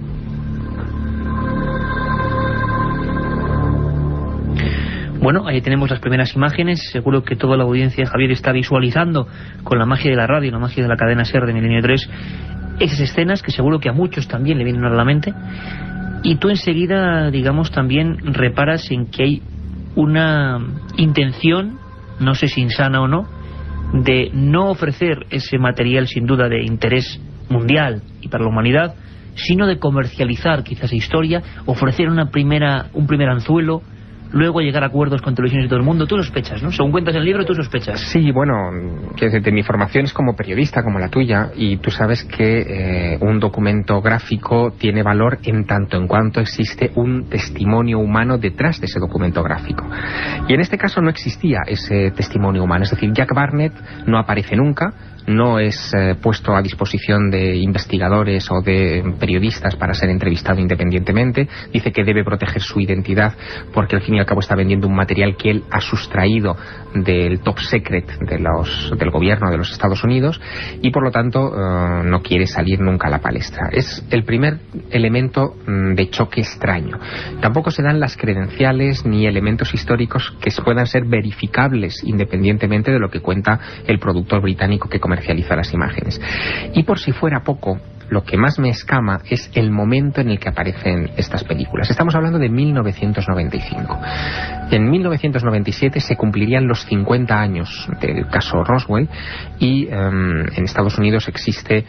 Bueno, ahí tenemos las primeras imágenes. Seguro que toda la audiencia, Javier, está visualizando con la magia de la radio, la magia de la cadena SER de Milenio 3, esas escenas que seguro que a muchos también le vienen a la mente. Y tú enseguida, digamos, también reparas en que hay una intención, no sé si insana o no, de no ofrecer ese material sin duda de interés mundial y para la humanidad, sino de comercializar quizás historia, ofrecer un primer anzuelo, luego llegar a acuerdos con televisiones de todo el mundo. Tú sospechas, ¿no? Según cuentas en el libro, tú sospechas. Sí, bueno, mi formación es como periodista, como la tuya, y tú sabes que un documento gráfico tiene valor en tanto en cuanto existe un testimonio humano detrás de ese documento gráfico. Y en este caso no existía ese testimonio humano, es decir, Jack Barnett no aparece nunca, no es puesto a disposición de investigadores o de periodistas para ser entrevistado independientemente. Dice que debe proteger su identidad porque al fin y al cabo está vendiendo un material que él ha sustraído del top secret del gobierno de los Estados Unidos, y por lo tanto no quiere salir nunca a la palestra. Es el primer elemento de choque extraño. Tampoco se dan las credenciales ni elementos históricos que puedan ser verificables independientemente de lo que cuenta el productor británico que comercializa las imágenes. Y por si fuera poco, lo que más me escama es el momento en el que aparecen estas películas. Estamos hablando de 1995. En 1997 se cumplirían los 50 años del caso Roswell y en Estados Unidos existe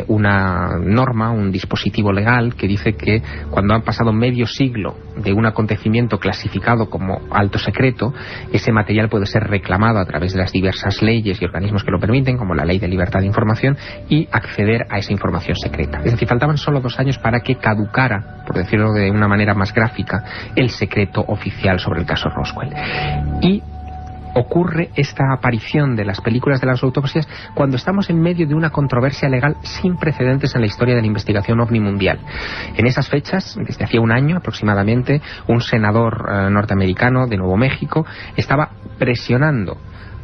una norma, un dispositivo legal que dice que cuando han pasado medio siglo de un acontecimiento clasificado como alto secreto, ese material puede ser reclamado a través de las diversas leyes y organismos que lo permiten, como la Ley de Libertad de Información, y acceder a esa información secreta. Es decir, faltaban solo 2 años para que caducara, por decirlo de una manera más gráfica, el secreto oficial sobre el caso Roswell. Y ocurre esta aparición de las películas de las autopsias cuando estamos en medio de una controversia legal sin precedentes en la historia de la investigación ovni mundial. En esas fechas, desde hacía un año aproximadamente, un senador norteamericano de Nuevo México estaba presionando,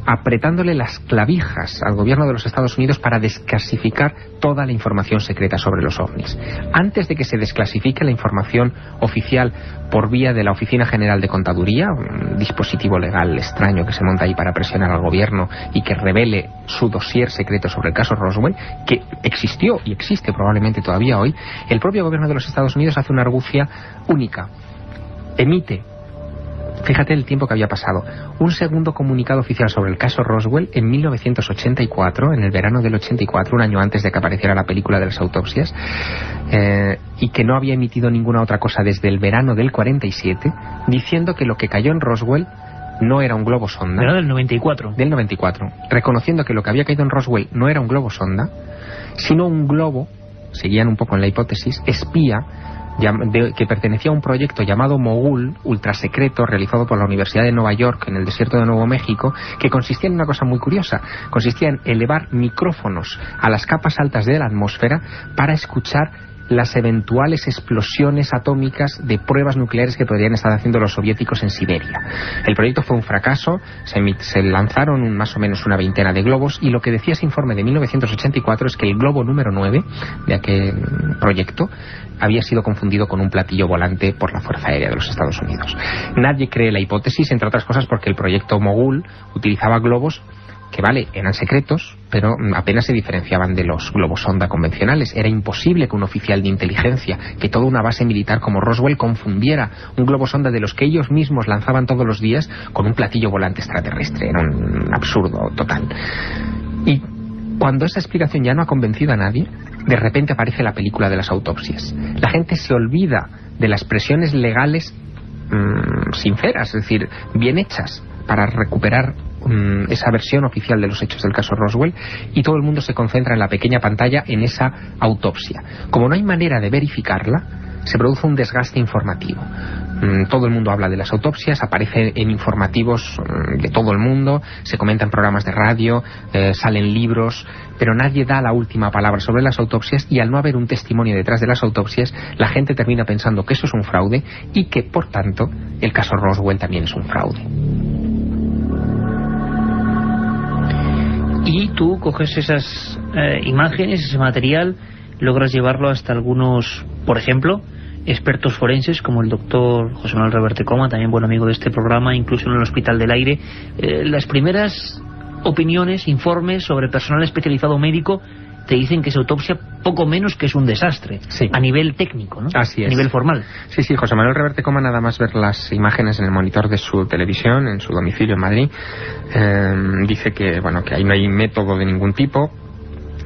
apretándole las clavijas al gobierno de los Estados Unidos para desclasificar toda la información secreta sobre los ovnis. Antes de que se desclasifique la información oficial por vía de la Oficina General de Contaduría, un dispositivo legal extraño que se monta ahí para presionar al gobierno y que revele su dossier secreto sobre el caso Roswell, que existió y existe probablemente todavía hoy, el propio gobierno de los Estados Unidos hace una argucia única. Emite, fíjate el tiempo que había pasado, un segundo comunicado oficial sobre el caso Roswell en 1984, en el verano del 84, un año antes de que apareciera la película de las autopsias, y que no había emitido ninguna otra cosa desde el verano del 47, diciendo que lo que cayó en Roswell no era un globo sonda. Era del 94. Del 94. Reconociendo que lo que había caído en Roswell no era un globo sonda, sino un globo, seguían un poco en la hipótesis, espía, que pertenecía a un proyecto llamado Mogul, ultrasecreto, realizado por la Universidad de Nueva York en el desierto de Nuevo México, que consistía en una cosa muy curiosa. Consistía en elevar micrófonos a las capas altas de la atmósfera para escuchar las eventuales explosiones atómicas de pruebas nucleares que podrían estar haciendo los soviéticos en Siberia. El proyecto fue un fracaso, se lanzaron más o menos una veintena de globos, y lo que decía ese informe de 1984 es que el globo número 9 de aquel proyecto había sido confundido con un platillo volante por la Fuerza Aérea de los Estados Unidos. Nadie cree la hipótesis, entre otras cosas porque el proyecto Mogul utilizaba globos que vale, eran secretos, pero apenas se diferenciaban de los globos sonda convencionales. Era imposible que un oficial de inteligencia, que toda una base militar como Roswell confundiera un globo sonda de los que ellos mismos lanzaban todos los días con un platillo volante extraterrestre. Era un absurdo total. Y cuando esa explicación ya no ha convencido a nadie, de repente aparece la película de las autopsias. La gente se olvida de las presiones legales sinceras, es decir, bien hechas, para recuperar esa versión oficial de los hechos del caso Roswell, y todo el mundo se concentra en la pequeña pantalla en esa autopsia. Como no hay manera de verificarla, se produce un desgaste informativo. Todo el mundo habla de las autopsias, aparece en informativos de todo el mundo, se comenta en programas de radio, salen libros, pero nadie da la última palabra sobre las autopsias, y al no haber un testimonio detrás de las autopsias, la gente termina pensando que eso es un fraude y que, por tanto, el caso Roswell también es un fraude. Y tú coges esas imágenes, ese material, logras llevarlo hasta algunos, por ejemplo, expertos forenses como el doctor José Manuel Reverte Coma, también buen amigo de este programa, incluso en el Hospital del Aire. Las primeras opiniones, informes sobre personal especializado médico te dicen que esa autopsia poco menos que es un desastre, sí, a nivel técnico, ¿no? Así es. A nivel formal. Sí, sí, José Manuel Reverte Coma, nada más ver las imágenes en el monitor de su televisión, en su domicilio en Madrid, dice que, bueno, que ahí no hay método de ningún tipo,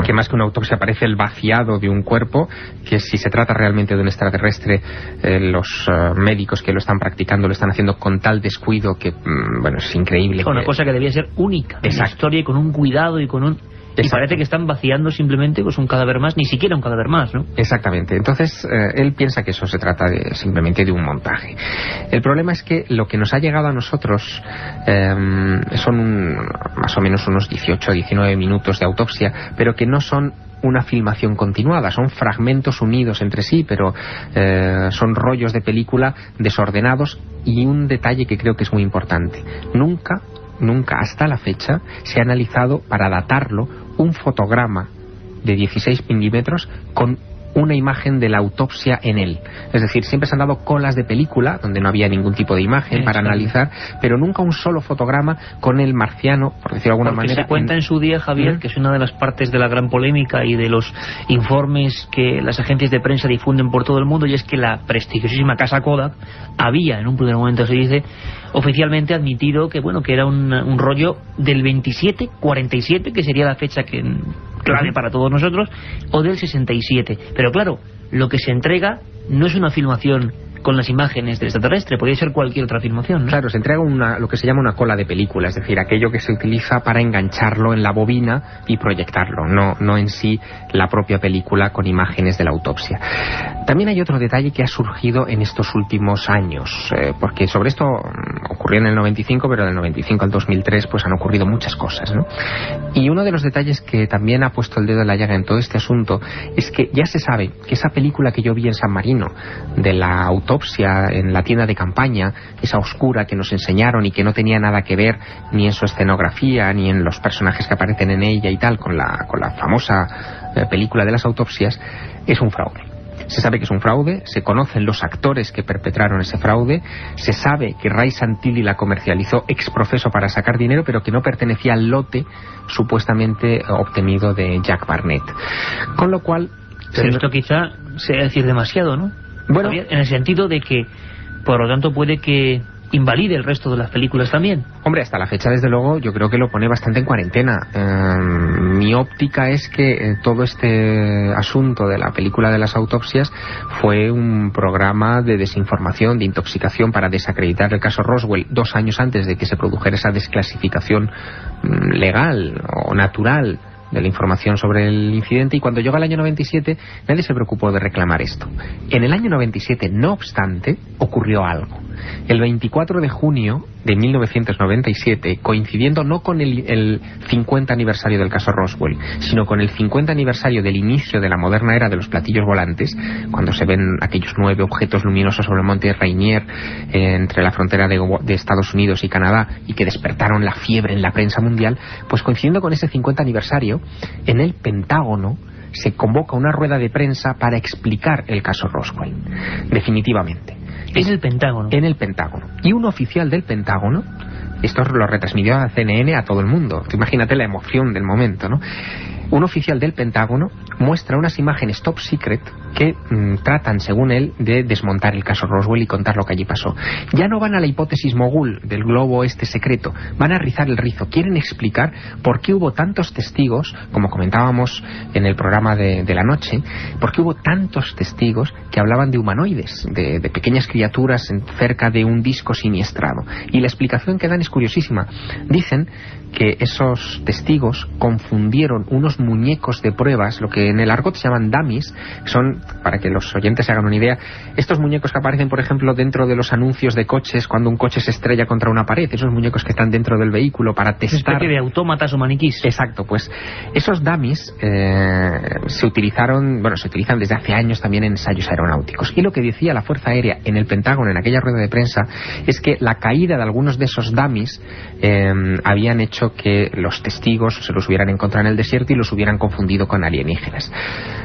que más que una autopsia parece el vaciado de un cuerpo, que si se trata realmente de un extraterrestre, los médicos que lo están practicando lo están haciendo con tal descuido que, bueno, es increíble. Una cosa que debía ser única en la historia, y con un cuidado y con un... Exacto. Y parece que están vaciando simplemente pues un cadáver más, ni siquiera un cadáver más, ¿no? Exactamente. Entonces, él piensa que eso se trata simplemente de un montaje. El problema es que lo que nos ha llegado a nosotros son más o menos unos 18 o 19 minutos de autopsia, pero que no son una filmación continuada, son fragmentos unidos entre sí, pero son rollos de película desordenados. Y un detalle que creo que es muy importante: nunca hasta la fecha se ha analizado, para datarlo, un fotograma de 16 milímetros con una imagen de la autopsia en él. Es decir, siempre se han dado colas de película donde no había ningún tipo de imagen para analizar, pero nunca un solo fotograma con el marciano, por decirlo de alguna manera. Se cuenta en su día, Javier, que es una de las partes de la gran polémica y de los informes que las agencias de prensa difunden por todo el mundo, y es que la prestigiosísima casa Kodak había, en un primer momento se dice, oficialmente admitido que, bueno, que era un rollo del 27-47, que sería la fecha que clave para todos nosotros, o del 67. Pero claro, lo que se entrega no es una filmación con las imágenes del extraterrestre, podría ser cualquier otra filmación, ¿no? Claro, se entrega lo que se llama una cola de película, es decir, aquello que se utiliza para engancharlo en la bobina y proyectarlo, no en sí la propia película con imágenes de la autopsia. También hay otro detalle que ha surgido en estos últimos años, porque sobre esto ocurrió en el 95, pero del 95 al 2003 pues han ocurrido muchas cosas, ¿no? Y uno de los detalles que también ha puesto el dedo en la llaga en todo este asunto es que ya se sabe que esa película que yo vi en San Marino de la autopsia en la tienda de campaña, esa oscura que nos enseñaron y que no tenía nada que ver ni en su escenografía ni en los personajes que aparecen en ella y tal, con la famosa película de las autopsias, es un fraude. Se sabe que es un fraude, se conocen los actores que perpetraron ese fraude, se sabe que Ray Santilli la comercializó ex profeso para sacar dinero, pero que no pertenecía al lote supuestamente obtenido de Jack Barnett. Con lo cual... Pero esto quizá sea decir demasiado, ¿no? Bueno, Javier, en el sentido de que, por lo tanto, puede que invalide el resto de las películas también. Hombre, hasta la fecha, desde luego, yo creo que lo pone bastante en cuarentena. Mi óptica es que todo este asunto de la película de las autopsias fue un programa de desinformación, de intoxicación para desacreditar el caso Roswell 2 años antes de que se produjera esa desclasificación legal o natural de la información sobre el incidente, y cuando llegó el año 97 nadie se preocupó de reclamar esto. En el año 97, no obstante, ocurrió algo. El 24 de junio de 1997, coincidiendo no con el 50 aniversario del caso Roswell, sino con el 50 aniversario del inicio de la moderna era de los platillos volantes, cuando se ven aquellos 9 objetos luminosos sobre el monte Rainier entre la frontera de Estados Unidos y Canadá, y que despertaron la fiebre en la prensa mundial, pues coincidiendo con ese 50 aniversario, en el Pentágono se convoca una rueda de prensa para explicar el caso Roswell, definitivamente. ¿En el Pentágono? En el Pentágono. Y un oficial del Pentágono Esto lo retransmitió a CNN a todo el mundo. Imagínate la emoción del momento, ¿no? Un oficial del Pentágono muestra unas imágenes top secret que tratan, según él, de desmontar el caso Roswell y contar lo que allí pasó. Ya no van a la hipótesis mogul del globo este secreto, van a rizar el rizo. Quieren explicar por qué hubo tantos testigos, como comentábamos en el programa de la noche, por qué hubo tantos testigos que hablaban de humanoides, de pequeñas criaturas cerca de un disco siniestrado. Y la explicación que dan es curiosísima. Dicen que esos testigos confundieron unos muñecos de pruebas, lo que en el argot se llaman dummies, son, para que los oyentes se hagan una idea, estos muñecos que aparecen, por ejemplo, dentro de los anuncios de coches cuando un coche se estrella contra una pared, esos muñecos que están dentro del vehículo para testar. Una especie de autómatas o maniquís. Exacto, pues esos dummies se utilizan desde hace años también en ensayos aeronáuticos. Y lo que decía la Fuerza Aérea en el Pentágono en aquella rueda de prensa es que la caída de algunos de esos dummies habían hecho que los testigos se los hubieran encontrado en el desierto y los hubieran confundido con alienígenas.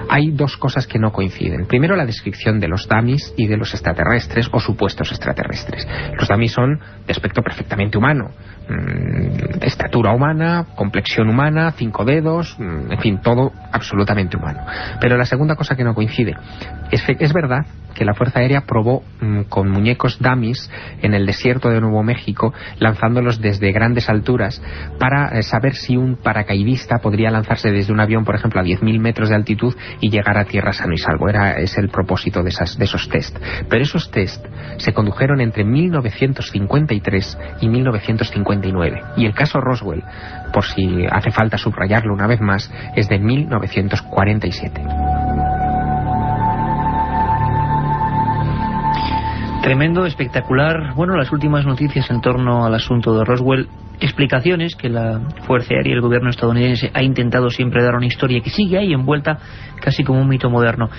Hay dos cosas que no coinciden. Primero, la descripción de los dummies y de los extraterrestres o supuestos extraterrestres. Los dummies son de aspecto perfectamente humano, de estatura humana, complexión humana, 5 dedos, en fin, todo absolutamente humano. Pero la segunda cosa que no coincide es verdad que la Fuerza Aérea probó con muñecos dummies en el desierto de Nuevo México, lanzándolos desde grandes alturas para saber si un paracaidista podría lanzarse desde un avión, por ejemplo, a 10.000 metros de altitud y llegar a tierra sano y salvo. Es el propósito de esos test. Pero esos test se condujeron entre 1953 y 1959. Y el caso Roswell, por si hace falta subrayarlo una vez más, es de 1947. Tremendo, espectacular. Bueno, las últimas noticias en torno al asunto de Roswell, explicaciones que la Fuerza Aérea y el gobierno estadounidense ha intentado siempre dar una historia que sigue ahí envuelta casi como un mito moderno.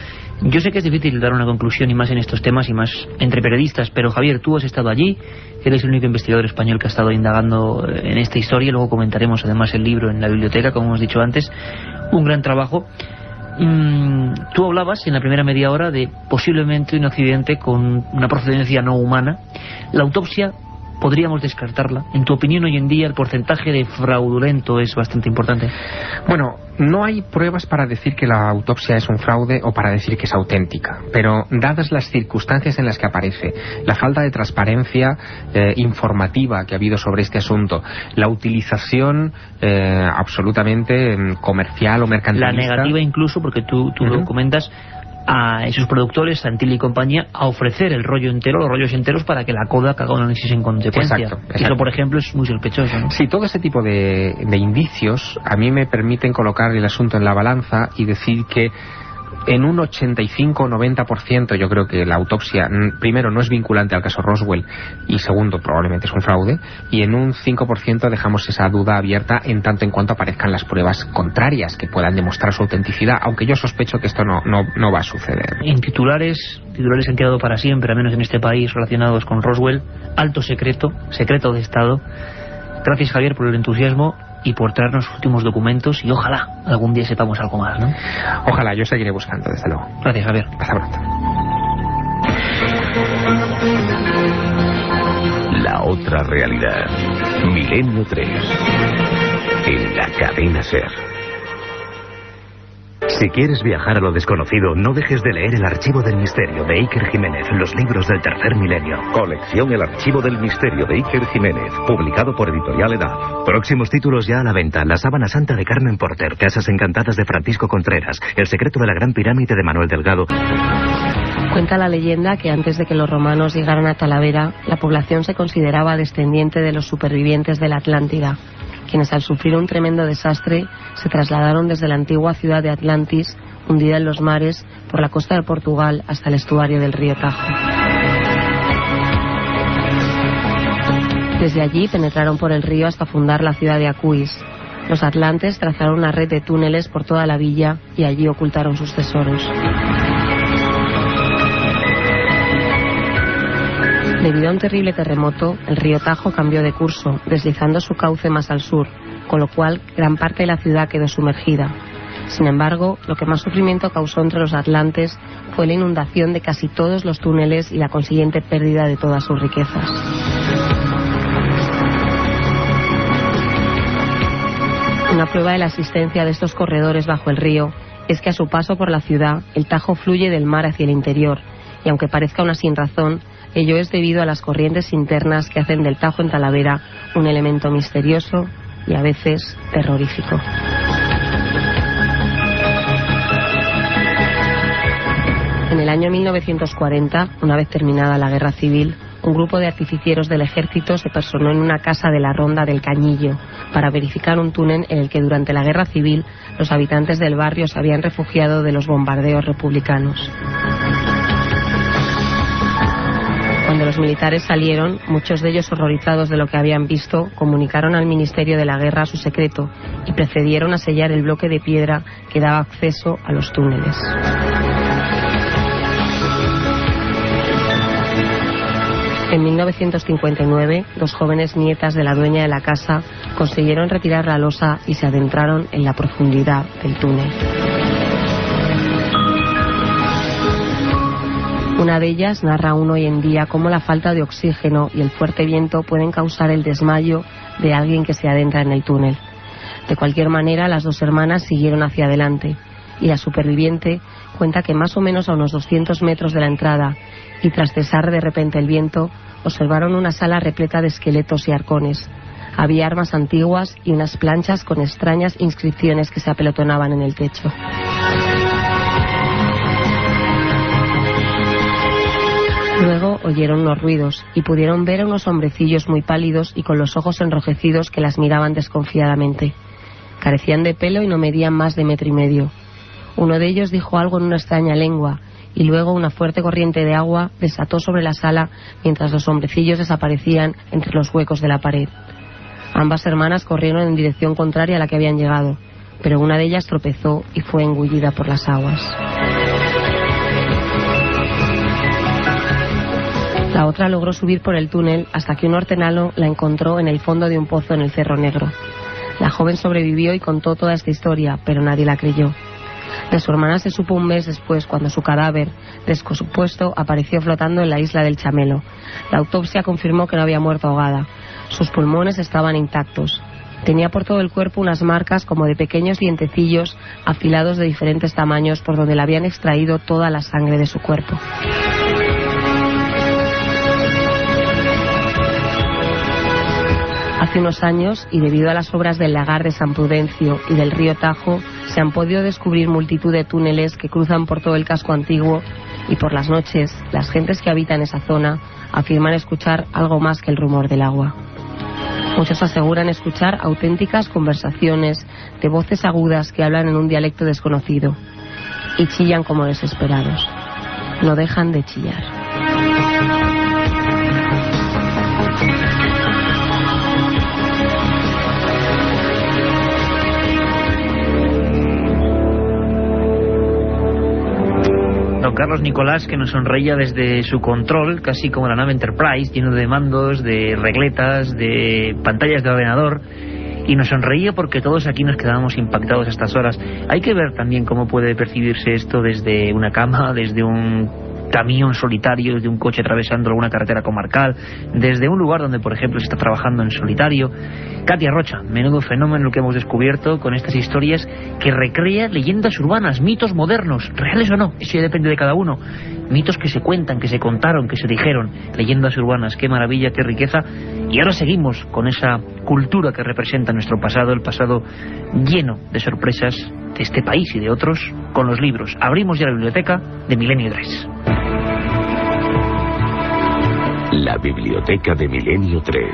Yo sé que es difícil dar una conclusión, y más en estos temas, y más entre periodistas, pero Javier, tú has estado allí, eres el único investigador español que ha estado indagando en esta historia, luego comentaremos además el libro en la biblioteca, como hemos dicho antes. Un gran trabajo. Tú hablabas en la primera media hora de posiblemente un accidente con una procedencia no humana. La autopsia podríamos descartarla. En tu opinión, hoy en día el porcentaje de fraudulento es bastante importante. Bueno, no hay pruebas para decir que la autopsia es un fraude o para decir que es auténtica, pero dadas las circunstancias en las que aparece, la falta de transparencia informativa que ha habido sobre este asunto, la utilización absolutamente comercial o mercantilista, la negativa incluso, porque tú lo comentas, a esos productores, Santilli y compañía, a ofrecer el rollo entero, los rollos enteros, para que la Kodak haga un análisis en consecuencia. Exacto. Eso, por ejemplo, es muy sospechoso, ¿no? Sí, todo ese tipo de indicios a mí me permiten colocar el asunto en la balanza y decir que en un 85 o 90% yo creo que la autopsia, primero, no es vinculante al caso Roswell, y segundo, probablemente es un fraude, y en un 5% dejamos esa duda abierta en tanto en cuanto aparezcan las pruebas contrarias que puedan demostrar su autenticidad, aunque yo sospecho que esto no va a suceder. En titulares han quedado para siempre, al menos en este país, relacionados con Roswell: alto secreto, secreto de Estado. Gracias, Javier, por el entusiasmo y por traernos los últimos documentos, y ojalá algún día sepamos algo más, ¿no? Ojalá, yo seguiré buscando, desde luego. Gracias, Javier. Hasta pronto. La otra realidad. Milenio 3. En la cadena SER. Si quieres viajar a lo desconocido, no dejes de leer El Archivo del Misterio de Iker Jiménez, los libros del tercer milenio. Colección El Archivo del Misterio de Iker Jiménez, publicado por Editorial Edad. Próximos títulos ya a la venta: La Sábana Santa de Carmen Porter, Casas Encantadas de Francisco Contreras, El secreto de la Gran Pirámide de Manuel Delgado. Cuenta la leyenda que antes de que los romanos llegaran a Talavera, la población se consideraba descendiente de los supervivientes de la Atlántida, quienes al sufrir un tremendo desastre se trasladaron desde la antigua ciudad de Atlantis, hundida en los mares, por la costa de Portugal hasta el estuario del río Tajo. Desde allí penetraron por el río hasta fundar la ciudad de Acuís. Los atlantes trazaron una red de túneles por toda la villa y allí ocultaron sus tesoros. Debido a un terrible terremoto, el río Tajo cambió de curso, deslizando su cauce más al sur, con lo cual gran parte de la ciudad quedó sumergida. Sin embargo, lo que más sufrimiento causó entre los atlantes fue la inundación de casi todos los túneles y la consiguiente pérdida de todas sus riquezas. Una prueba de la existencia de estos corredores bajo el río es que a su paso por la ciudad el Tajo fluye del mar hacia el interior, y aunque parezca una sinrazón, ello es debido a las corrientes internas que hacen del Tajo en Talavera un elemento misterioso y a veces terrorífico. En el año 1940, una vez terminada la Guerra Civil, un grupo de artificieros del ejército se personó en una casa de la Ronda del Cañillo para verificar un túnel en el que durante la Guerra Civil los habitantes del barrio se habían refugiado de los bombardeos republicanos. Cuando los militares salieron, muchos de ellos horrorizados de lo que habían visto, comunicaron al Ministerio de la Guerra su secreto y procedieron a sellar el bloque de piedra que daba acceso a los túneles. En 1959, dos jóvenes nietas de la dueña de la casa consiguieron retirar la losa y se adentraron en la profundidad del túnel. Una de ellas narra aún hoy en día cómo la falta de oxígeno y el fuerte viento pueden causar el desmayo de alguien que se adentra en el túnel. De cualquier manera, las dos hermanas siguieron hacia adelante y la superviviente cuenta que más o menos a unos 200 metros de la entrada y tras cesar de repente el viento, observaron una sala repleta de esqueletos y arcones. Había armas antiguas y unas planchas con extrañas inscripciones que se apelotonaban en el techo. Luego oyeron unos ruidos y pudieron ver a unos hombrecillos muy pálidos y con los ojos enrojecidos que las miraban desconfiadamente. Carecían de pelo y no medían más de 1,5 metros. Uno de ellos dijo algo en una extraña lengua y luego una fuerte corriente de agua desató sobre la sala mientras los hombrecillos desaparecían entre los huecos de la pared. Ambas hermanas corrieron en dirección contraria a la que habían llegado, pero una de ellas tropezó y fue engullida por las aguas. La otra logró subir por el túnel hasta que un hortenalo la encontró en el fondo de un pozo en el Cerro Negro. La joven sobrevivió y contó toda esta historia, pero nadie la creyó. De su hermana se supo un mes después, cuando su cadáver, descompuesto, apareció flotando en la isla del Chamelo. La autopsia confirmó que no había muerto ahogada. Sus pulmones estaban intactos. Tenía por todo el cuerpo unas marcas como de pequeños dientecillos afilados de diferentes tamaños por donde le habían extraído toda la sangre de su cuerpo. Hace unos años, y debido a las obras del lagar de San Prudencio y del río Tajo, se han podido descubrir multitud de túneles que cruzan por todo el casco antiguo y por las noches las gentes que habitan esa zona afirman escuchar algo más que el rumor del agua. Muchos aseguran escuchar auténticas conversaciones de voces agudas que hablan en un dialecto desconocido y chillan como desesperados. No dejan de chillar. Don Carlos Nicolás, que nos sonreía desde su control, casi como la nave Enterprise, lleno de mandos, de regletas, de pantallas de ordenador, y nos sonreía porque todos aquí nos quedábamos impactados a estas horas. Hay que ver también cómo puede percibirse esto desde una cama, desde un camión solitario, desde un coche atravesando alguna carretera comarcal, desde un lugar donde, por ejemplo, se está trabajando en solitario. Katia Rocha, menudo fenómeno lo que hemos descubierto con estas historias que recrea leyendas urbanas, mitos modernos, reales o no, eso ya depende de cada uno. Mitos que se cuentan, que se contaron, que se dijeron, leyendas urbanas, qué maravilla, qué riqueza. Y ahora seguimos con esa cultura que representa nuestro pasado, el pasado lleno de sorpresas de este país y de otros, con los libros. Abrimos ya la biblioteca de Milenio 3. La biblioteca de Milenio 3.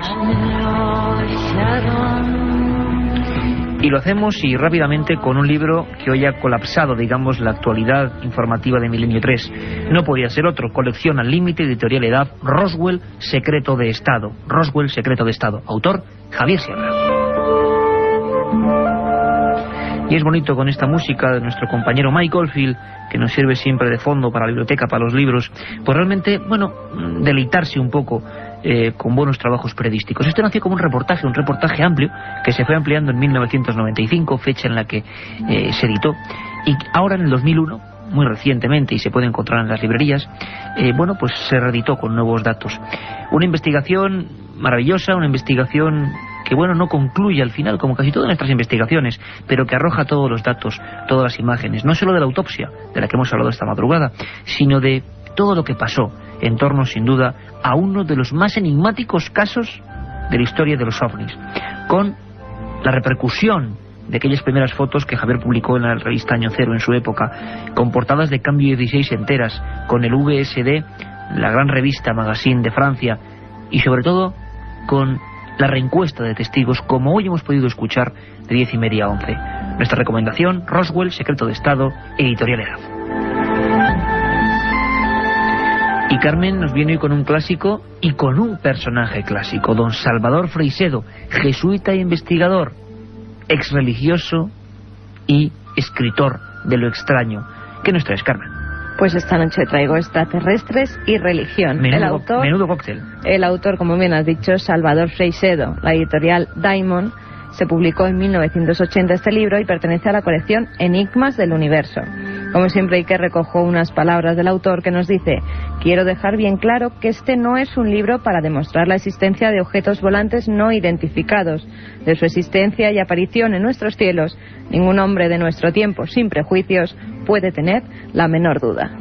Y lo hacemos y rápidamente con un libro que hoy ha colapsado, digamos, la actualidad informativa de Milenio 3. No podía ser otro. Colección al límite, editorial Edad, Roswell, Secreto de Estado. Roswell, Secreto de Estado. Autor, Javier Sierra. Y es bonito con esta música de nuestro compañero Mike Oldfield, que nos sirve siempre de fondo para la biblioteca, para los libros, pues realmente, bueno, deleitarse un poco con buenos trabajos periodísticos. Esto nació como un reportaje amplio, que se fue ampliando en 1995, fecha en la que se editó, y ahora en el 2001, muy recientemente, y se puede encontrar en las librerías, bueno, pues se reeditó con nuevos datos. Una investigación maravillosa, una investigación que bueno, no concluye al final, como casi todas nuestras investigaciones, pero que arroja todos los datos, todas las imágenes, no solo de la autopsia, de la que hemos hablado esta madrugada, sino de todo lo que pasó en torno, sin duda, a uno de los más enigmáticos casos de la historia de los ovnis, con la repercusión de aquellas primeras fotos que Javier publicó en la revista Año Cero en su época, con portadas de Cambio 16 enteras, con el VSD, la gran revista Magazine de Francia, y sobre todo con la reencuesta de testigos, como hoy hemos podido escuchar, de 10:30 a 11. Nuestra recomendación: Roswell, Secreto de Estado, Editorial Eraz. Y Carmen nos viene hoy con un clásico y con un personaje clásico, don Salvador Freixedo, jesuita e investigador, exreligioso y escritor de lo extraño. ¿Qué nos traes, Carmen? Pues esta noche traigo Extraterrestres y Religión. Menudo cóctel. El autor, como bien has dicho, Salvador Freixedo. La editorial Diamond. Se publicó en 1980 este libro y pertenece a la colección Enigmas del Universo. Como siempre, Iker recojo unas palabras del autor que nos dice: quiero dejar bien claro que este no es un libro para demostrar la existencia de objetos volantes no identificados. De su existencia y aparición en nuestros cielos, ningún hombre de nuestro tiempo, sin prejuicios, puede tener la menor duda.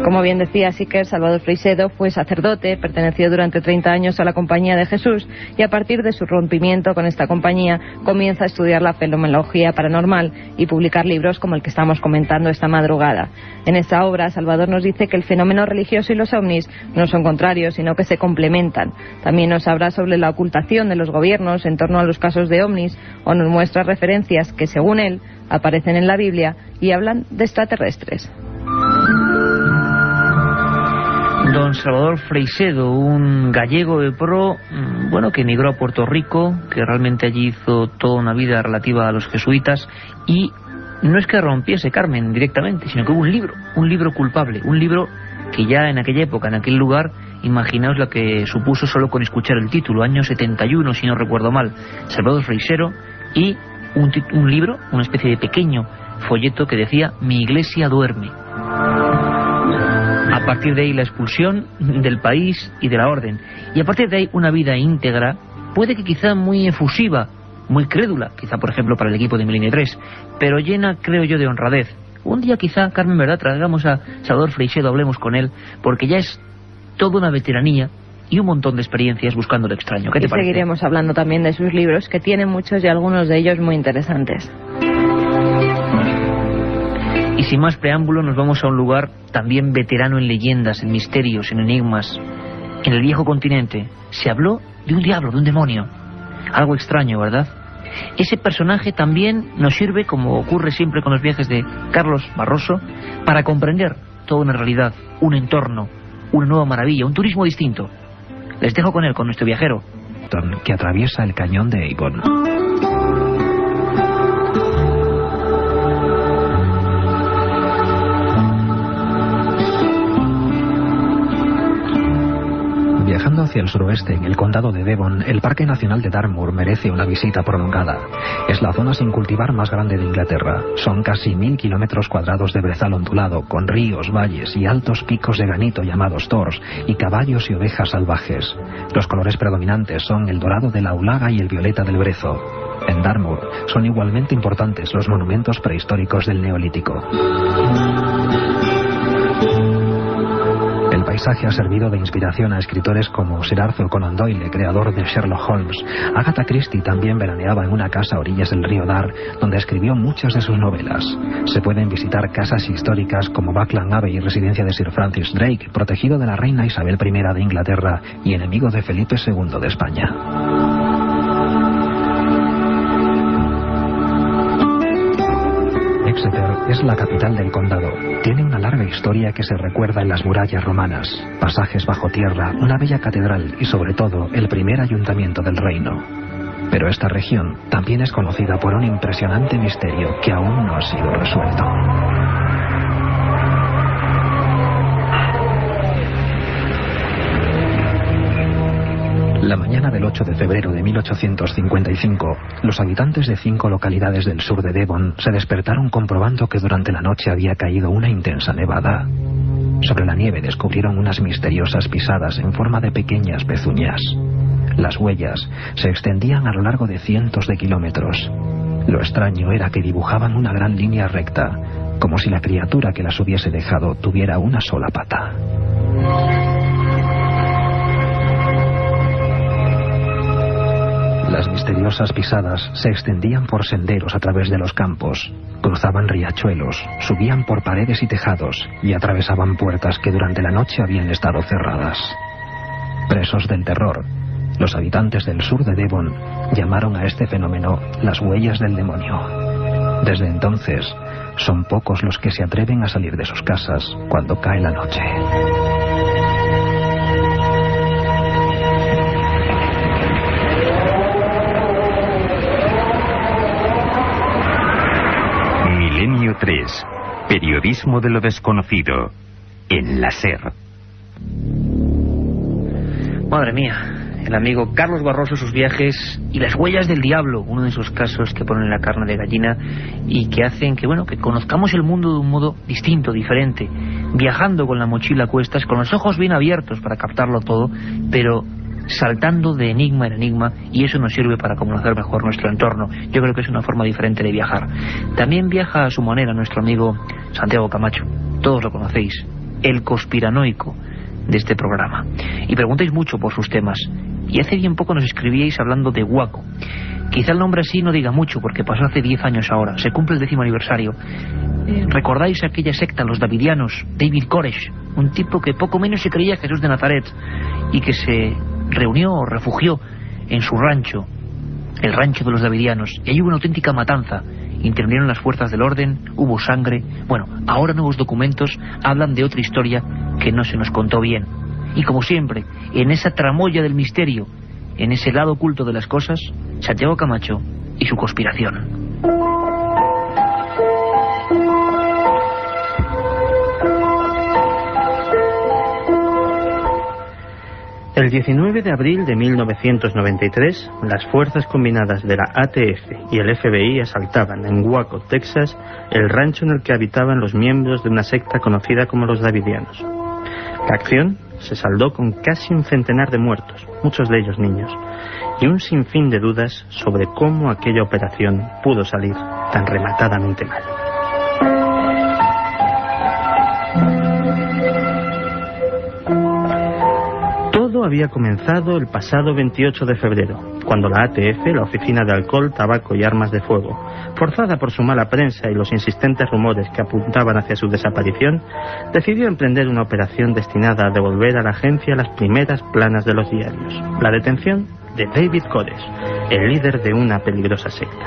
Como bien decía Iker, Salvador Freixedo fue sacerdote, perteneció durante 30 años a la Compañía de Jesús y a partir de su rompimiento con esta compañía comienza a estudiar la fenomenología paranormal y publicar libros como el que estamos comentando esta madrugada. En esta obra, Salvador nos dice que el fenómeno religioso y los ovnis no son contrarios, sino que se complementan. También nos habla sobre la ocultación de los gobiernos en torno a los casos de ovnis, o nos muestra referencias que, según él, aparecen en la Biblia y hablan de extraterrestres. Don Salvador Freixedo, un gallego de pro, bueno, que emigró a Puerto Rico, que realmente allí hizo toda una vida relativa a los jesuitas, y no es que rompiese, Carmen, directamente, sino que hubo un libro culpable, un libro que ya en aquella época, en aquel lugar, imaginaos lo que supuso solo con escuchar el título, año 71, si no recuerdo mal, Salvador Freixedo, y un libro, una especie de pequeño folleto que decía: Mi iglesia duerme. A partir de ahí la expulsión del país y de la orden. Y a partir de ahí una vida íntegra, puede que quizá muy efusiva, muy crédula, quizá por ejemplo para el equipo de Milenio 3, pero llena, creo yo, de honradez. Un día quizá, Carmen, ¿verdad?, traigamos a Salvador Freixedo, hablemos con él, porque ya es toda una veteranía y un montón de experiencias buscando lo extraño. ¿Qué te parece? Seguiremos hablando también de sus libros, que tienen muchos y algunos de ellos muy interesantes. Y sin más preámbulo nos vamos a un lugar también veterano en leyendas, en misterios, en enigmas. En el viejo continente se habló de un diablo, de un demonio. Algo extraño, ¿verdad? Ese personaje también nos sirve, como ocurre siempre con los viajes de Carlos Barroso, para comprender toda una realidad, un entorno, una nueva maravilla, un turismo distinto. Les dejo con él, con nuestro viajero, que atraviesa el cañón de Avon. Viajando hacia el suroeste, en el condado de Devon, el Parque Nacional de Dartmoor merece una visita prolongada. Es la zona sin cultivar más grande de Inglaterra. Son casi 1000 kilómetros cuadrados de brezal ondulado, con ríos, valles y altos picos de granito llamados tors, y caballos y ovejas salvajes. Los colores predominantes son el dorado de la aulaga y el violeta del brezo. En Dartmoor son igualmente importantes los monumentos prehistóricos del Neolítico. El paisaje ha servido de inspiración a escritores como Sir Arthur Conan Doyle, creador de Sherlock Holmes. Agatha Christie también veraneaba en una casa a orillas del río Dar, donde escribió muchas de sus novelas. Se pueden visitar casas históricas como Buckland Abbey, residencia de Sir Francis Drake, protegido de la reina Isabel I de Inglaterra y enemigo de Felipe II de España. Exeter es la capital del condado. Tiene una larga historia que se recuerda en las murallas romanas, pasajes bajo tierra, una bella catedral y sobre todo el primer ayuntamiento del reino. Pero esta región también es conocida por un impresionante misterio que aún no ha sido resuelto. La mañana del 8 de febrero de 1855, los habitantes de 5 localidades del sur de Devon se despertaron comprobando que durante la noche había caído una intensa nevada. Sobre la nieve descubrieron unas misteriosas pisadas en forma de pequeñas pezuñas. Las huellas se extendían a lo largo de cientos de kilómetros. Lo extraño era que dibujaban una gran línea recta, como si la criatura que las hubiese dejado tuviera una sola pata. Las misteriosas pisadas se extendían por senderos a través de los campos, cruzaban riachuelos, subían por paredes y tejados y atravesaban puertas que durante la noche habían estado cerradas. Presos del terror, los habitantes del sur de Devon llamaron a este fenómeno las huellas del demonio. Desde entonces, son pocos los que se atreven a salir de sus casas cuando cae la noche. Milenio 3. Periodismo de lo desconocido. En la SER. Madre mía, el amigo Carlos Barroso, sus viajes y las huellas del diablo, uno de esos casos que ponen la carne de gallina y que hacen que, bueno, que conozcamos el mundo de un modo distinto, diferente, viajando con la mochila a cuestas, con los ojos bien abiertos para captarlo todo, pero saltando de enigma en enigma, y eso nos sirve para conocer mejor nuestro entorno. Yo creo que es una forma diferente de viajar. También viaja a su manera nuestro amigo Santiago Camacho, todos lo conocéis, el conspiranoico de este programa, y preguntáis mucho por sus temas, y hace bien poco nos escribíais hablando de Waco. Quizá el nombre así no diga mucho porque pasó hace 10 años ahora, se cumple el 10º aniversario. ¿Recordáis aquella secta, los davidianos? David Koresh, un tipo que poco menos se creía Jesús de Nazaret y que se reunió o refugió en su rancho, el rancho de los davidianos, y ahí hubo una auténtica matanza. Intervinieron las fuerzas del orden, hubo sangre. Bueno, ahora nuevos documentos hablan de otra historia que no se nos contó bien. Y como siempre, en esa tramoya del misterio, en ese lado oculto de las cosas, Santiago Camacho y su conspiración. El 19 de abril de 1993, las fuerzas combinadas de la ATF y el FBI asaltaban en Waco, Texas, el rancho en el que habitaban los miembros de una secta conocida como los Davidianos. La acción se saldó con casi un centenar de muertos, muchos de ellos niños, y un sinfín de dudas sobre cómo aquella operación pudo salir tan rematadamente mal. Todo había comenzado el pasado 28 de febrero, cuando la ATF, la Oficina de Alcohol, Tabaco y Armas de Fuego, forzada por su mala prensa y los insistentes rumores que apuntaban hacia su desaparición, decidió emprender una operación destinada a devolver a la agencia las primeras planas de los diarios: la detención de David Koresh, el líder de una peligrosa secta.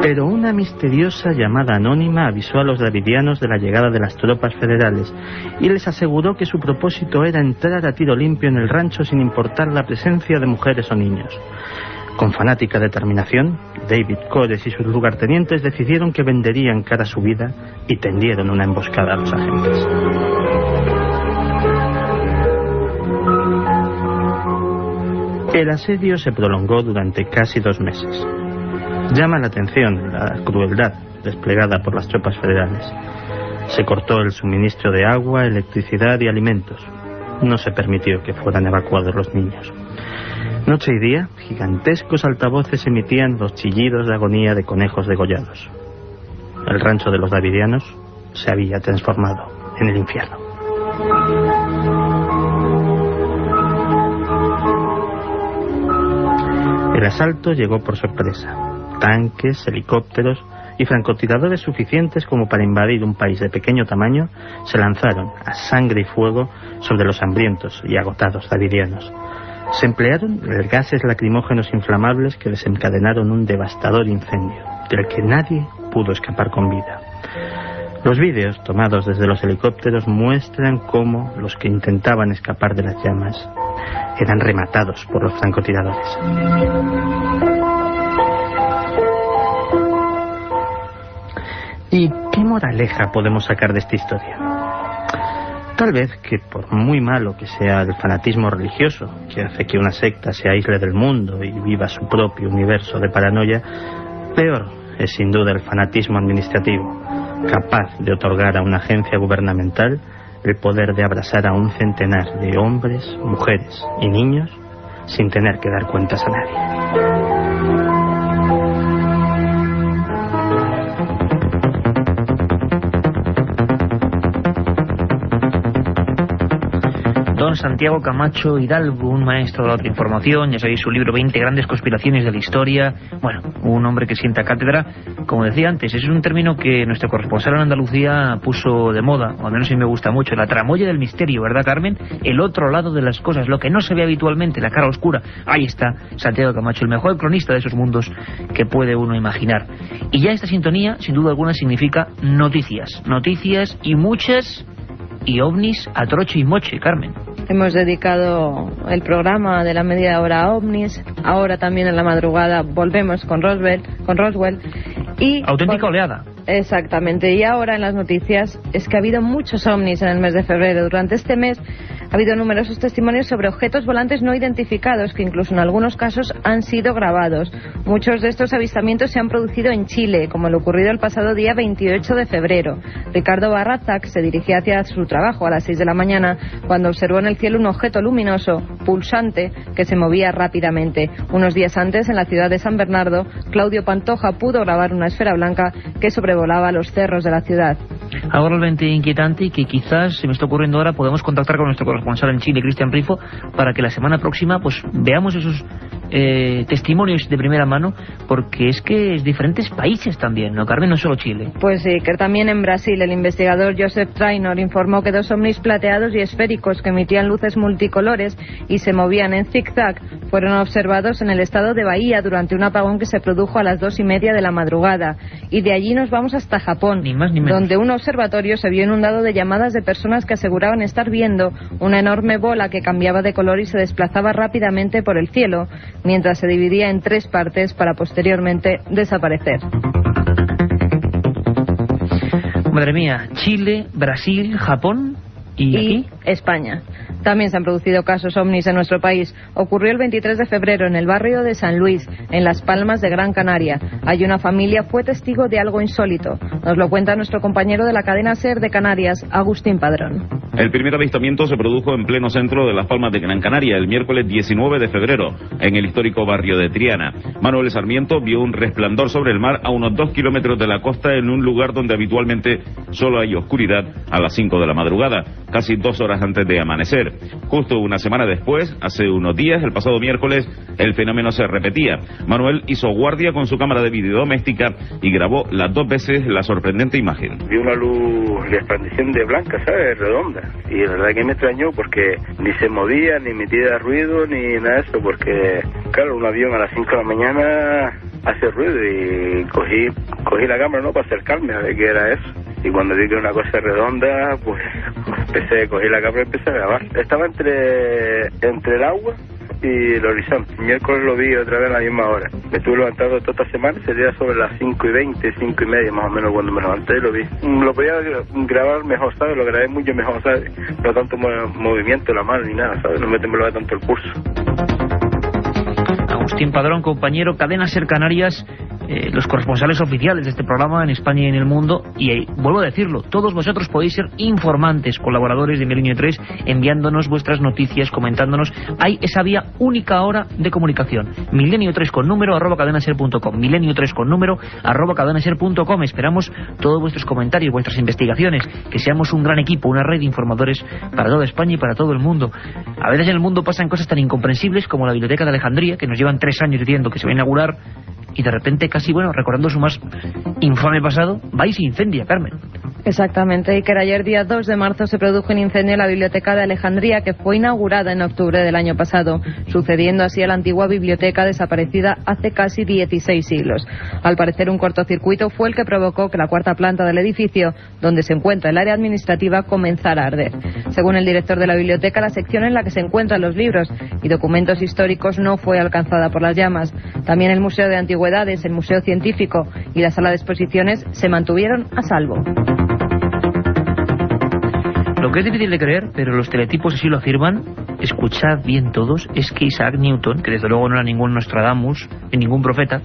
Pero una misteriosa llamada anónima avisó a los davidianos de la llegada de las tropas federales y les aseguró que su propósito era entrar a tiro limpio en el rancho sin importar la presencia de mujeres o niños. Con fanática determinación, David Koresh y sus lugartenientes decidieron que venderían cara su vida y tendieron una emboscada a los agentes. El asedio se prolongó durante casi 2 meses. Llama la atención la crueldad desplegada por las tropas federales. Se cortó el suministro de agua, electricidad y alimentos. No se permitió que fueran evacuados los niños. Noche y día, gigantescos altavoces emitían los chillidos de agonía de conejos degollados. El rancho de los davidianos se había transformado en el infierno. El asalto llegó por sorpresa. Tanques, helicópteros y francotiradores suficientes como para invadir un país de pequeño tamaño se lanzaron a sangre y fuego sobre los hambrientos y agotados davidianos. Se emplearon gases lacrimógenos inflamables que desencadenaron un devastador incendio, del que nadie pudo escapar con vida. Los vídeos tomados desde los helicópteros muestran cómo los que intentaban escapar de las llamas eran rematados por los francotiradores. ¿Y qué moraleja podemos sacar de esta historia? Tal vez que por muy malo que sea el fanatismo religioso, que hace que una secta se aísle del mundo y viva su propio universo de paranoia, peor es sin duda el fanatismo administrativo, capaz de otorgar a una agencia gubernamental el poder de abrazar a un centenar de hombres, mujeres y niños sin tener que dar cuentas a nadie. Don Santiago Camacho Hidalgo, un maestro de la otra información, ya sabéis su libro 20 grandes conspiraciones de la historia. Bueno, un hombre que sienta cátedra. Como decía antes, es un término que nuestro corresponsal en Andalucía puso de moda, o al menos a mí me gusta mucho, la tramoya del misterio, ¿verdad, Carmen? El otro lado de las cosas, lo que no se ve habitualmente, la cara oscura. Ahí está Santiago Camacho, el mejor cronista de esos mundos que puede uno imaginar. Y ya esta sintonía, sin duda alguna, significa noticias. Noticias y muchas, y ovnis a troche y moche, Carmen. Hemos dedicado el programa de la media hora a ovnis. Ahora también en la madrugada volvemos con Roswell. Y auténtica oleada. Exactamente. Y ahora en las noticias es que ha habido muchos ovnis en el mes de febrero. Durante este mes ha habido numerosos testimonios sobre objetos volantes no identificados que incluso en algunos casos han sido grabados. Muchos de estos avistamientos se han producido en Chile, como lo ocurrido el pasado día 28 de febrero. Ricardo Barrazac se dirigía hacia su trabajo a las 6 de la mañana cuando observó en el cielo un objeto luminoso, pulsante, que se movía rápidamente. Unos días antes, en la ciudad de San Bernardo, Claudio Pantoja pudo grabar una esfera blanca que sobrevolaba los cerros de la ciudad. Algo realmente inquietante y que quizás, se me está ocurriendo ahora, podemos contactar con nuestro corresponsal en Chile, Cristian Rifo, para que la semana próxima pues veamos esos testimonios de primera mano, porque es que es diferentes países también, ¿no, Carmen? No solo Chile. Pues sí, que también en Brasil el investigador Joseph Trainor informó que 2 ovnis plateados y esféricos que emitían luces multicolores y se movían en zigzag fueron observados en el estado de Bahía durante un apagón que se produjo a las 2:30 de la madrugada. Y de allí nos vamos hasta Japón, ni más ni menos, donde un observatorio se vio inundado de llamadas de personas que aseguraban estar viendo una enorme bola que cambiaba de color y se desplazaba rápidamente por el cielo, mientras se dividía en 3 partes para posteriormente desaparecer. Madre mía, Chile, Brasil, Japón y aquí España. También se han producido casos ovnis en nuestro país. Ocurrió el 23 de febrero en el barrio de San Luis, en Las Palmas de Gran Canaria. Allí una familia fue testigo de algo insólito. Nos lo cuenta nuestro compañero de la cadena SER de Canarias, Agustín Padrón. El primer avistamiento se produjo en pleno centro de Las Palmas de Gran Canaria el miércoles 19 de febrero, en el histórico barrio de Triana. Manuel Sarmiento vio un resplandor sobre el mar a unos 2 kilómetros de la costa en un lugar donde habitualmente solo hay oscuridad a las 5 de la madrugada, casi 2 horas antes de amanecer. Justo una semana después, hace unos días, el pasado miércoles, el fenómeno se repetía. Manuel hizo guardia con su cámara de vídeo doméstica y grabó las 2 veces la sorprendente imagen. Vi una luz resplandeciente blanca, ¿sabes? Redonda. Y la verdad que me extrañó porque ni se movía, ni emitía ruido, ni nada de eso, porque, claro, un avión a las 5 de la mañana hace ruido y cogí la cámara, ¿no?, para acercarme a ver qué era eso. Y cuando vi que era una cosa redonda, pues cogí la cámara y empecé a grabar. Estaba entre el agua y el horizonte. El miércoles lo vi otra vez a la misma hora. Me estuve levantando toda esta semana, sería sobre las 5:20, 5:30 más o menos cuando me levanté y lo vi. Lo podía grabar mejor, ¿sabes? Lo grabé mucho mejor, ¿sabes? No tanto movimiento de la mano ni nada, ¿sabes? No me temblaba tanto el pulso. Agustín Padrón, compañero, Cadena SER Canarias, los corresponsales oficiales de este programa en España y en el mundo. Y vuelvo a decirlo, todos vosotros podéis ser informantes, colaboradores de Milenio 3, enviándonos vuestras noticias, comentándonos. Hay esa vía única ahora de comunicación. Milenio 3 con número @cadenaser.com. Milenio 3 con número @cadenaser.com. Esperamos todos vuestros comentarios, vuestras investigaciones, que seamos un gran equipo, una red de informadores para toda España y para todo el mundo. A veces en el mundo pasan cosas tan incomprensibles como la Biblioteca de Alejandría, que nos llevan 3 años diciendo que se va a inaugurar, y de repente, casi, bueno, recordando su más infame pasado, va y se incendia, Carmen. Exactamente, y que ayer día 2 de marzo se produjo un incendio en la Biblioteca de Alejandría, que fue inaugurada en octubre del año pasado, sucediendo así a la antigua biblioteca desaparecida hace casi 16 siglos. Al parecer, un cortocircuito fue el que provocó que la 4ª planta del edificio, donde se encuentra el área administrativa, comenzara a arder. Según el director de la biblioteca, la sección en la que se encuentran los libros y documentos históricos no fue alcanzada por las llamas. También el Museo de Antigüedades, el Museo Científico y la Sala de Exposiciones se mantuvieron a salvo. Lo que es difícil de creer, pero los teletipos así lo afirman, escuchad bien todos, es que Isaac Newton, que desde luego no era ningún Nostradamus, ni ningún profeta,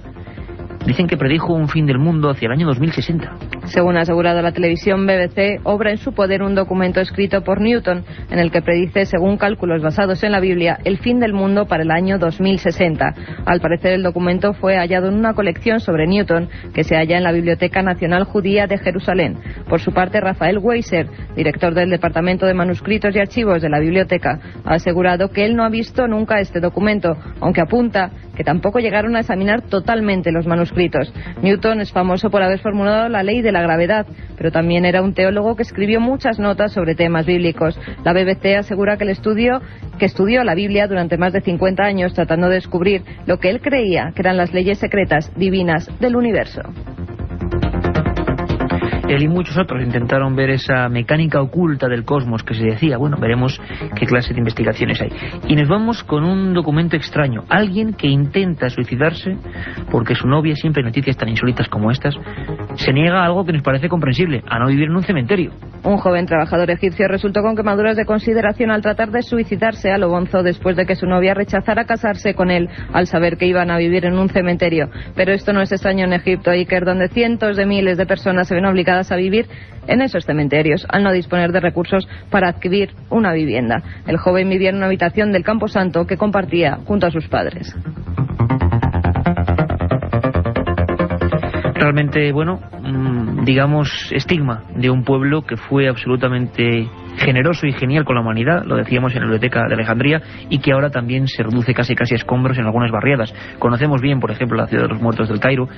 dicen que predijo un fin del mundo hacia el año 2060. Según ha asegurado la televisión BBC, obra en su poder un documento escrito por Newton en el que predice, según cálculos basados en la Biblia, el fin del mundo para el año 2060. Al parecer, el documento fue hallado en una colección sobre Newton que se halla en la Biblioteca Nacional Judía de Jerusalén. Por su parte, Rafael Weiser, director del Departamento de Manuscritos y Archivos de la biblioteca, ha asegurado que él no ha visto nunca este documento, aunque apunta que tampoco llegaron a examinar totalmente los manuscritos. Newton es famoso por haber formulado la ley de la gravedad, pero también era un teólogo que escribió muchas notas sobre temas bíblicos. La BBC asegura que estudió la Biblia durante más de 50 años tratando de descubrir lo que él creía que eran las leyes secretas divinas del universo. Él y muchos otros intentaron ver esa mecánica oculta del cosmos que se decía. Bueno, veremos qué clase de investigaciones hay. Y nos vamos con un documento extraño. Alguien que intenta suicidarse porque su novia, siempre en noticias tan insólitas como estas, se niega a algo que nos parece comprensible, a no vivir en un cementerio. Un joven trabajador egipcio resultó con quemaduras de consideración al tratar de suicidarse a lo bonzo después de que su novia rechazara casarse con él al saber que iban a vivir en un cementerio. Pero esto no es extraño en Egipto, Iker, donde cientos de miles de personas se ven obligadas a vivir en esos cementerios al no disponer de recursos para adquirir una vivienda. El joven vivía en una habitación del Camposanto que compartía junto a sus padres. Realmente, bueno, digamos, estigma de un pueblo que fue absolutamente generoso y genial con la humanidad, lo decíamos en la Biblioteca de Alejandría, y que ahora también se reduce casi a escombros en algunas barriadas. Conocemos bien, por ejemplo, la ciudad de los muertos del Cairo,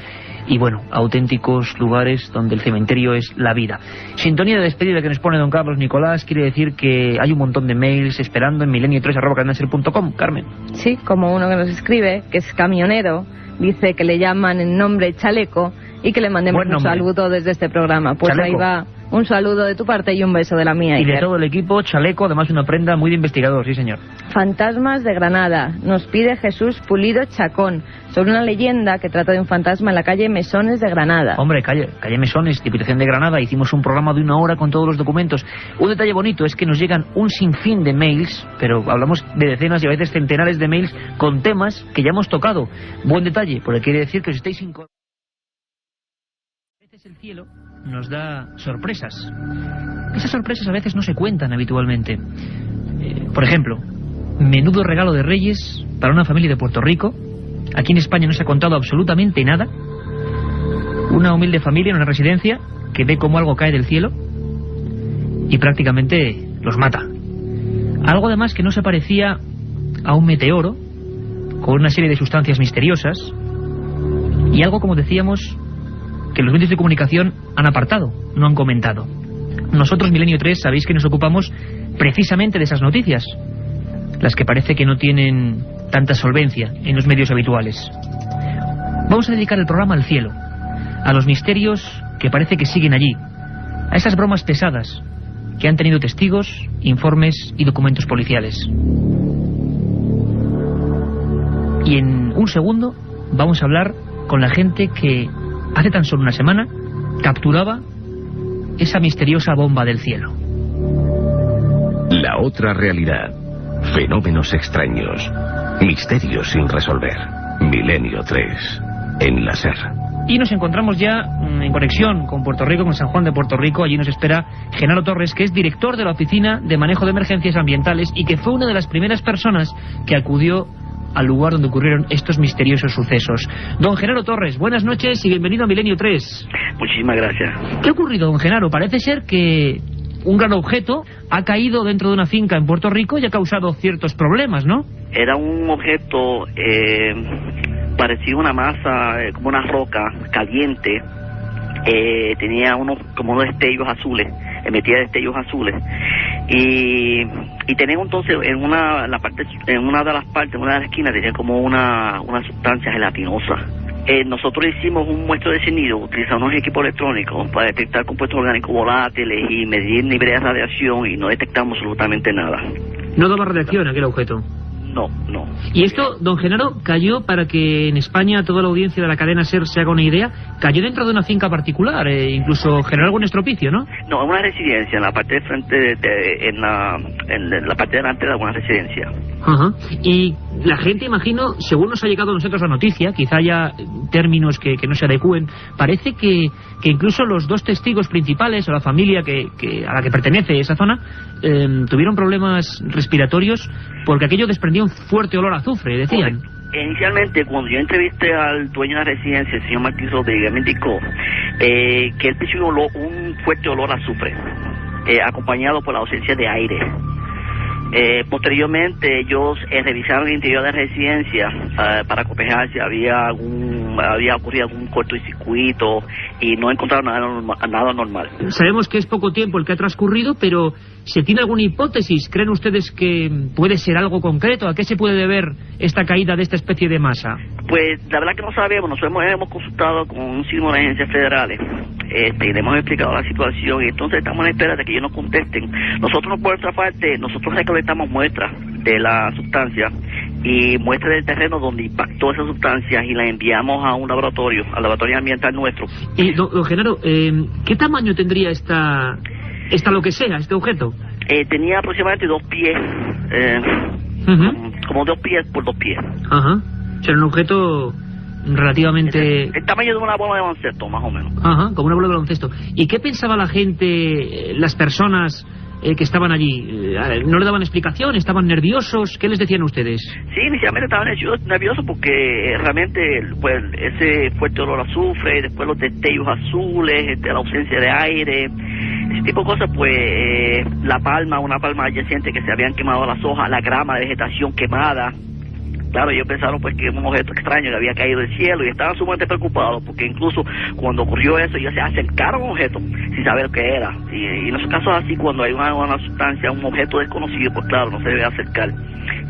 y bueno, auténticos lugares donde el cementerio es la vida. Sintonía de despedida que nos pone don Carlos Nicolás quiere decir que hay un montón de mails esperando en milenio3@cadenaser.com. Carmen. Sí, como uno que nos escribe, que es camionero, dice que le llaman en nombre Chaleco y que le mandemos un saludo desde este programa. Pues Chaleco. Ahí va un saludo de tu parte y un beso de la mía. Y de todo el equipo, Chaleco, además una prenda muy de investigador, sí señor. Fantasmas de Granada, nos pide Jesús Pulido Chacón, sobre una leyenda que trata de un fantasma en la calle Mesones de Granada. Hombre, calle Mesones, Diputación de Granada, hicimos un programa de 1 hora con todos los documentos. Un detalle bonito es que nos llegan un sinfín de mails, pero hablamos de decenas y a veces centenares de mails con temas que ya hemos tocado. Buen detalle, porque quiere decir que os estáis sin... El cielo nos da sorpresas. Esas sorpresas a veces no se cuentan habitualmente. Por ejemplo, menudo regalo de Reyes para una familia de Puerto Rico. Aquí en España no se ha contado absolutamente nada. Una humilde familia en una residencia que ve cómo algo cae del cielo y prácticamente los mata. Algo además que no se parecía a un meteoro, con una serie de sustancias misteriosas, y algo, como decíamos, que los medios de comunicación han apartado, no han comentado. Nosotros, Milenio 3, sabéis que nos ocupamos precisamente de esas noticias, las que parece que no tienen tanta solvencia en los medios habituales. Vamos a dedicar el programa al cielo, a los misterios que parece que siguen allí, a esas bromas pesadas que han tenido testigos, informes y documentos policiales. Y en un segundo vamos a hablar con la gente que hace tan solo una semana capturaba esa misteriosa bomba del cielo. La otra realidad. Fenómenos extraños. Misterios sin resolver. Milenio 3. En la SER. Y nos encontramos ya en conexión con Puerto Rico, con San Juan de Puerto Rico. Allí nos espera Genaro Torres, que es director de la Oficina de Manejo de Emergencias Ambientales y que fue una de las primeras personas que acudió al lugar donde ocurrieron estos misteriosos sucesos. Don Genaro Torres, buenas noches y bienvenido a Milenio 3. Muchísimas gracias. ¿Qué ha ocurrido, don Genaro? Parece ser que un gran objeto ha caído dentro de una finca en Puerto Rico y ha causado ciertos problemas, ¿no? Era un objeto parecido a una masa, como una roca caliente. Tenía como unos destellos azules, emitía destellos azules. Y tenía entonces en una de las partes, en una de las esquinas tenía como una sustancia gelatinosa. Nosotros hicimos un muestreo de sonido, utilizando unos equipos electrónicos para detectar compuestos orgánicos volátiles y medir niveles de radiación, y no detectamos absolutamente nada. ¿No daba radiación aquel objeto? No. Y esto, don Genaro, cayó, para que en España toda la audiencia de la cadena SER se haga una idea, cayó dentro de una finca particular, incluso generó algún estropicio, ¿no? No, en una residencia, en la parte de frente, en la parte delante de alguna residencia. Ajá. ¿Y la gente, imagino, según nos ha llegado a nosotros la noticia, quizá haya términos que no se adecúen, parece que incluso los dos testigos principales o la familia a la que pertenece esa zona tuvieron problemas respiratorios porque aquello desprendía un fuerte olor a azufre, decían. Inicialmente, cuando yo entrevisté al dueño de la residencia, el señor Martín Rodríguez, me indicó que él percibió un fuerte olor a azufre, acompañado por la ausencia de aire. Posteriormente ellos revisaron el interior de la residencia para cotejar si había ocurrido algún cortocircuito y no encontraron nada normal. Sabemos que es poco tiempo el que ha transcurrido, pero ¿se tiene alguna hipótesis? ¿Creen ustedes que puede ser algo concreto? ¿A qué se puede deber esta caída de esta especie de masa? Pues la verdad que no sabemos. Nosotros hemos consultado con un sinnúmero de agencias federales y le hemos explicado la situación y entonces estamos en espera de que ellos nos contesten. Nosotros, por nuestra parte, nosotros recolectamos muestras de la sustancia y muestras del terreno donde impactó esa sustancia y la enviamos a un laboratorio, al laboratorio ambiental nuestro. Y, don Genaro, ¿qué tamaño tendría esta lo que sea, este objeto? Tenía aproximadamente 2 pies, como 2 pies por 2 pies. Ajá. O sea, un objeto relativamente... El tamaño de una bola de baloncesto, más o menos. Ajá, como una bola de baloncesto. ¿Y qué pensaba la gente, las personas que estaban allí? ¿No le daban explicación? ¿Estaban nerviosos? ¿Qué les decían ustedes? Sí, inicialmente estaban nerviosos porque realmente pues ese fuerte olor a azufre, después los destellos azules, la ausencia de aire, ese tipo de cosas, pues una palma adyacente que se habían quemado las hojas, la grama de vegetación quemada. Claro, ellos pensaron pues que era un objeto extraño que había caído del cielo y estaban sumamente preocupados porque incluso cuando ocurrió eso ellos se acercaron a un objeto sin saber qué era. Y en esos casos así, cuando hay una sustancia, un objeto desconocido, pues claro, no se debe acercar.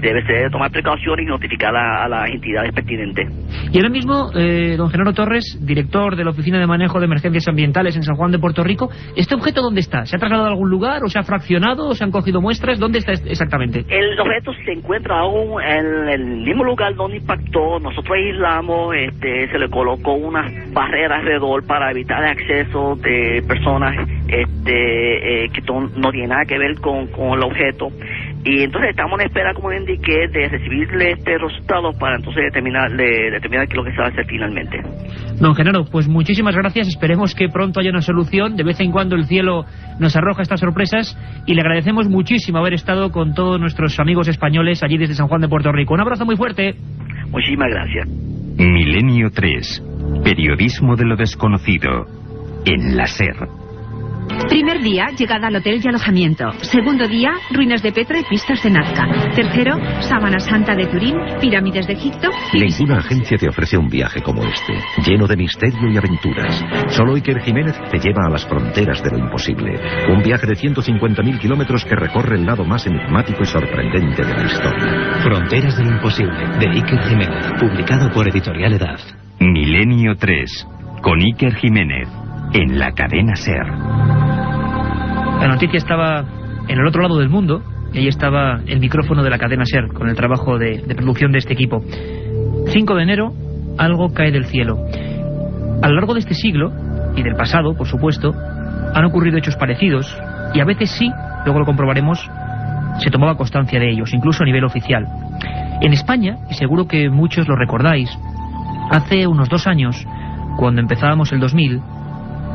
Debe ser tomar precauciones y notificar a las entidades pertinentes. Y ahora mismo, don Genaro Torres, director de la Oficina de Manejo de Emergencias Ambientales en San Juan de Puerto Rico, ¿este objeto dónde está? ¿Se ha trasladado a algún lugar o se ha fraccionado o se han cogido muestras? ¿Dónde está exactamente? El objeto se encuentra aún en el mismo lugar donde impactó. Nosotros aislamos, se le colocó unas barreras alrededor para evitar el acceso de personas que no tienen nada que ver con el objeto. Y entonces estamos en espera, como le indiqué, de recibirle resultados para entonces determinar qué es lo que se va a hacer finalmente. Don Genaro, pues muchísimas gracias. Esperemos que pronto haya una solución. De vez en cuando el cielo nos arroja estas sorpresas y le agradecemos muchísimo haber estado con todos nuestros amigos españoles allí desde San Juan de Puerto Rico. Un abrazo muy fuerte. Muchísimas gracias. Milenio 3. Periodismo de lo desconocido. En la SER. Primer día, llegada al hotel y alojamiento. Segundo día, ruinas de Petra y pistas de Nazca. Tercero, Sábana Santa de Turín, pirámides de Egipto. Ninguna agencia te ofrece un viaje como este, lleno de misterio y aventuras. Solo Iker Jiménez te lleva a las fronteras de lo imposible. Un viaje de 150.000 kilómetros que recorre el lado más enigmático y sorprendente de la historia. Fronteras de lo imposible, de Iker Jiménez, publicado por Editorial Edad. Milenio 3, con Iker Jiménez, en la cadena SER. La noticia estaba en el otro lado del mundo y ahí estaba el micrófono de la cadena SER con el trabajo de producción de este equipo. 5 de enero, algo cae del cielo. A lo largo de este siglo, y del pasado, por supuesto, han ocurrido hechos parecidos y a veces sí, luego lo comprobaremos, se tomaba constancia de ellos, incluso a nivel oficial. En España, y seguro que muchos lo recordáis, hace unos 2 años, cuando empezábamos el 2000,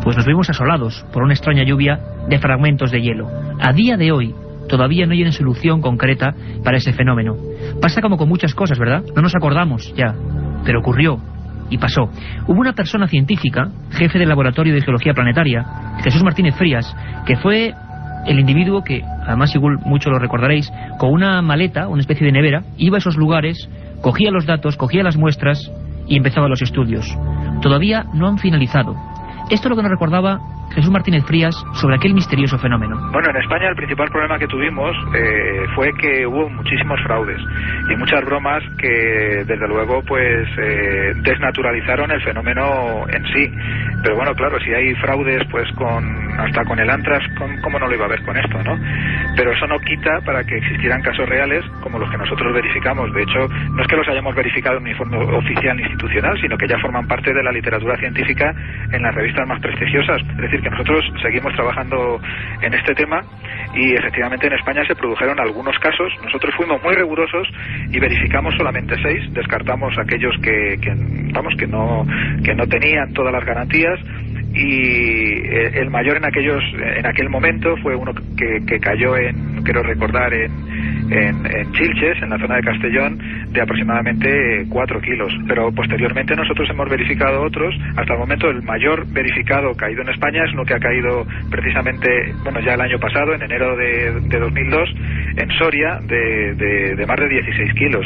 pues nos vimos asolados por una extraña lluvia de fragmentos de hielo. A día de hoy todavía no hay una solución concreta para ese fenómeno. Pasa como con muchas cosas, ¿verdad? No nos acordamos ya, pero ocurrió y pasó. Hubo una persona científica, jefe del Laboratorio de Geología Planetaria, Jesús Martínez Frías, que fue el individuo que, además igual mucho lo recordaréis, con una maleta, una especie de nevera, iba a esos lugares, cogía los datos, cogía las muestras y empezaba los estudios. Todavía no han finalizado. Esto es lo que nos recordaba Jesús Martínez Frías sobre aquel misterioso fenómeno. Bueno, en España el principal problema que tuvimos fue que hubo muchísimos fraudes y muchas bromas que desde luego pues desnaturalizaron el fenómeno en sí. Pero bueno, claro, si hay fraudes pues hasta con el Antras, ¿cómo no lo iba a haber con esto, no? Pero eso no quita para que existieran casos reales como los que nosotros verificamos. De hecho, no es que los hayamos verificado en un informe oficial institucional, sino que ya forman parte de la literatura científica en las revistas más prestigiosas. Es decir, que nosotros seguimos trabajando en este tema y efectivamente en España se produjeron algunos casos. Nosotros fuimos muy rigurosos y verificamos solamente 6, descartamos aquellos que no tenían todas las garantías, y el mayor en aquel momento fue uno que cayó quiero recordar, en Chilches, en la zona de Castellón, de aproximadamente 4 kilos. Pero posteriormente nosotros hemos verificado otros. Hasta el momento el mayor verificado caído en España es uno que ha caído precisamente, ya el año pasado, en enero de 2002, en Soria, de más de 16 kilos.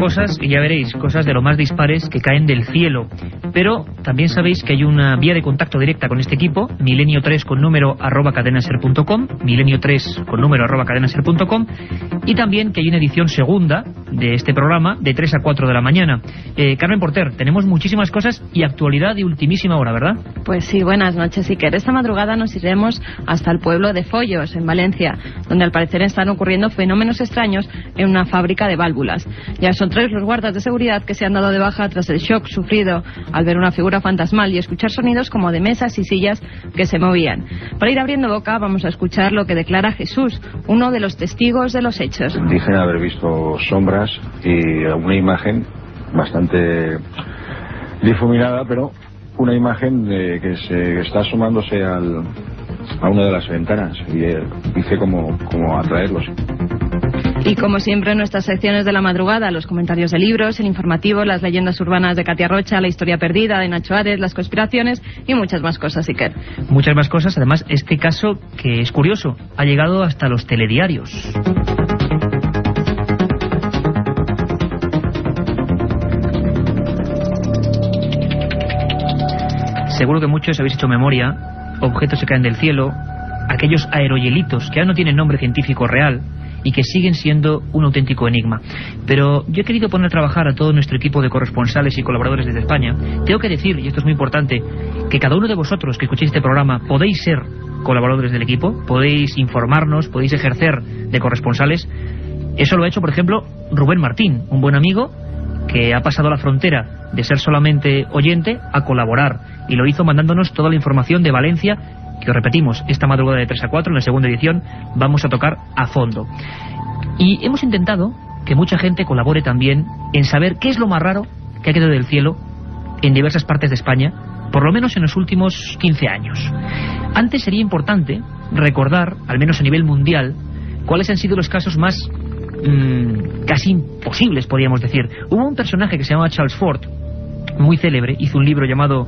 Cosas, y ya veréis, cosas de lo más dispares que caen del cielo. Pero también sabéis que hay una vía de contacto directa con este equipo, milenio3 con número @cadenaser.com, milenio3 con número @cadenaser.com, y también que hay una edición segunda de este programa de 3 a 4 de la mañana. Carmen Porter, tenemos muchísimas cosas y actualidad de ultimísima hora, ¿verdad? Pues sí, buenas noches, Iker. Esta madrugada nos iremos hasta el pueblo de Follos, en Valencia, donde al parecer están ocurriendo fenómenos extraños en una fábrica de válvulas. Ya son 3 los guardas de seguridad que se han dado de baja tras el shock sufrido al ver una figura fantasmal y escuchar sonidos como de mesas y sillas que se movían. Para ir abriendo boca vamos a escuchar lo que declara Jesús, uno de los testigos de los hechos. Dicen haber visto sombras y una imagen bastante difuminada, pero una imagen que se está asomándose a una de las ventanas y dice como atraerlos. Y como siempre en nuestras secciones de la madrugada, los comentarios de libros, el informativo, las leyendas urbanas de Katia Rocha, la historia perdida de Nacho Ares, las conspiraciones y muchas más cosas, Iker. Muchas más cosas. Además, este caso, que es curioso, ha llegado hasta los telediarios. Seguro que muchos habéis hecho memoria, objetos que caen del cielo, aquellos aerohielitos que aún no tienen nombre científico real y que siguen siendo un auténtico enigma. Pero yo he querido poner a trabajar a todo nuestro equipo de corresponsales y colaboradores desde España. Tengo que decir, y esto es muy importante, que cada uno de vosotros que escuchéis este programa podéis ser colaboradores del equipo, podéis informarnos, podéis ejercer de corresponsales. Eso lo ha hecho, por ejemplo, Rubén Martín, un buen amigo que ha pasado la frontera de ser solamente oyente a colaborar, y lo hizo mandándonos toda la información de Valencia, que os repetimos, esta madrugada de 3 a 4, en la segunda edición, vamos a tocar a fondo. Y hemos intentado que mucha gente colabore también en saber qué es lo más raro que ha caído del cielo en diversas partes de España, por lo menos en los últimos 15 años. Antes sería importante recordar, al menos a nivel mundial, cuáles han sido los casos más casi imposibles, podríamos decir. Hubo un personaje que se llamaba Charles Fort, muy célebre, hizo un libro llamado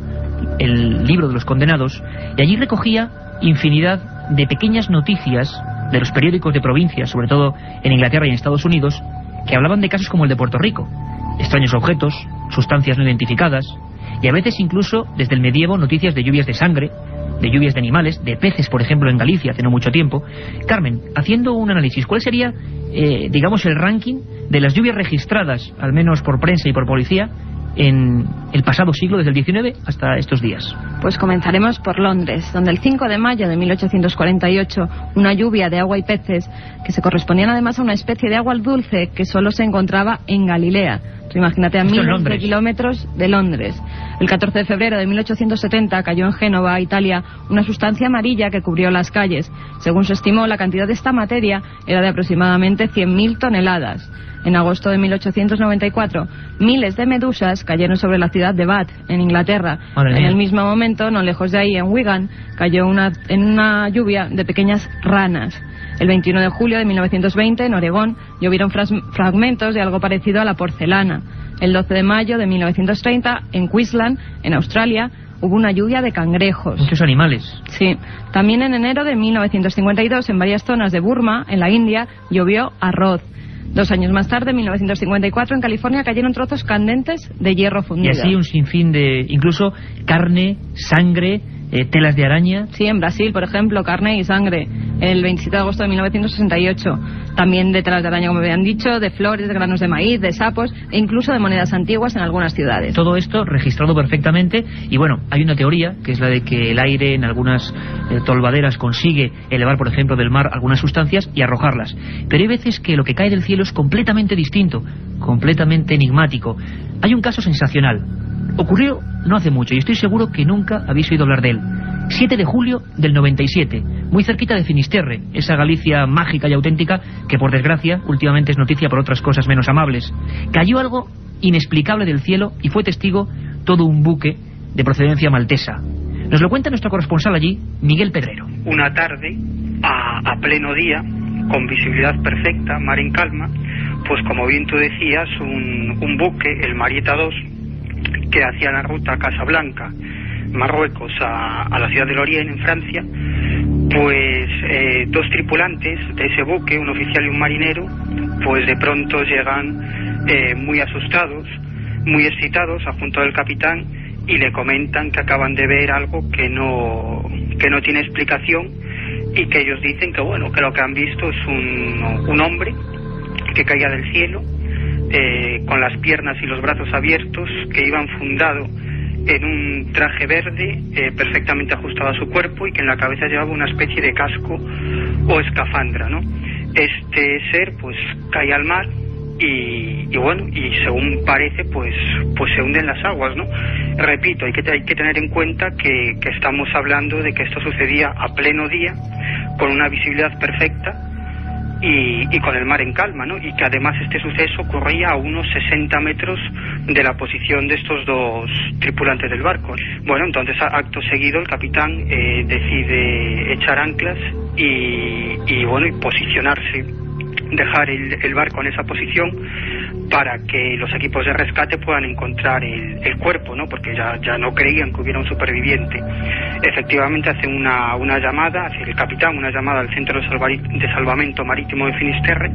El libro de los condenados, y allí recogía infinidad de pequeñas noticias de los periódicos de provincia, sobre todo en Inglaterra y en Estados Unidos, que hablaban de casos como el de Puerto Rico: extraños objetos, sustancias no identificadas, y a veces incluso desde el medievo noticias de lluvias de sangre, de lluvias de animales, de peces, por ejemplo, en Galicia hace no mucho tiempo. Carmen, haciendo un análisis, ¿cuál sería, digamos, el ranking de las lluvias registradas, al menos por prensa y por policía, en el pasado siglo, desde el 19 hasta estos días? Pues comenzaremos por Londres, donde el 5 de mayo de 1848 una lluvia de agua y peces, que se correspondían además a una especie de agua dulce que solo se encontraba en Galilea. Imagínate, a miles de kilómetros de Londres. El 14 de febrero de 1870 cayó en Génova, Italia, una sustancia amarilla que cubrió las calles. Según se estimó, la cantidad de esta materia era de aproximadamente 100.000 toneladas. En agosto de 1894, miles de medusas cayeron sobre la ciudad de Bath, en Inglaterra. En el mismo momento, no lejos de ahí, en Wigan, cayó en una lluvia de pequeñas ranas. El 21 de julio de 1920, en Oregón, llovieron fragmentos de algo parecido a la porcelana. El 12 de mayo de 1930, en Queensland, en Australia, hubo una lluvia de cangrejos. Muchos animales. Sí. También en enero de 1952, en varias zonas de Burma, en la India, llovió arroz. 2 años más tarde, en 1954, en California, cayeron trozos candentes de hierro fundido. Y así un sinfín de, incluso, carne, sangre, telas de araña. Sí, en Brasil, por ejemplo, carne y sangre. El 27 de agosto de 1968. También de telas de araña, como me habían dicho, de flores, de granos de maíz, de sapos e incluso de monedas antiguas en algunas ciudades. Todo esto registrado perfectamente. Y bueno, hay una teoría, que es la de que el aire en algunas tolvaderas consigue elevar, por ejemplo, del mar algunas sustancias y arrojarlas. Pero hay veces que lo que cae del cielo es completamente distinto, completamente enigmático. Hay un caso sensacional Ocurrió no hace mucho y estoy seguro que nunca habéis oído hablar de él. 7 de julio del 97, muy cerquita de Finisterre, esa Galicia mágica y auténtica que por desgracia últimamente es noticia por otras cosas menos amables. Cayó algo inexplicable del cielo y fue testigo todo un buque de procedencia maltesa. Nos lo cuenta nuestro corresponsal allí, Miguel Pedrero. Una tarde, a pleno día, con visibilidad perfecta, mar en calma, pues como bien tú decías, un buque, el Marieta 2, que hacía la ruta Casablanca, Marruecos, a la ciudad de Lorient, en Francia, pues 2 tripulantes de ese buque, un oficial y un marinero, pues de pronto llegan muy asustados, muy excitados, junto al capitán, y le comentan que acaban de ver algo que no tiene explicación, y que ellos dicen que bueno, que lo que han visto es un hombre que caía del cielo, con las piernas y los brazos abiertos, que iba enfundado en un traje verde perfectamente ajustado a su cuerpo y que en la cabeza llevaba una especie de casco o escafandra, ¿no? Este ser pues cae al mar y bueno, y según parece pues se hunden las aguas, ¿no? Repito, hay que tener en cuenta que estamos hablando de que esto sucedía a pleno día, con una visibilidad perfecta y con el mar en calma, ¿no? Y que además este suceso ocurría a unos 60 metros de la posición de estos 2 tripulantes del barco. Bueno, entonces acto seguido el capitán decide echar anclas y bueno, y posicionarse, dejar el barco en esa posición para que los equipos de rescate puedan encontrar el cuerpo, ¿no? Porque ya no creían que hubiera un superviviente. Efectivamente hace una llamada, hace el capitán una llamada al Centro de Salvamento Marítimo de Finisterre,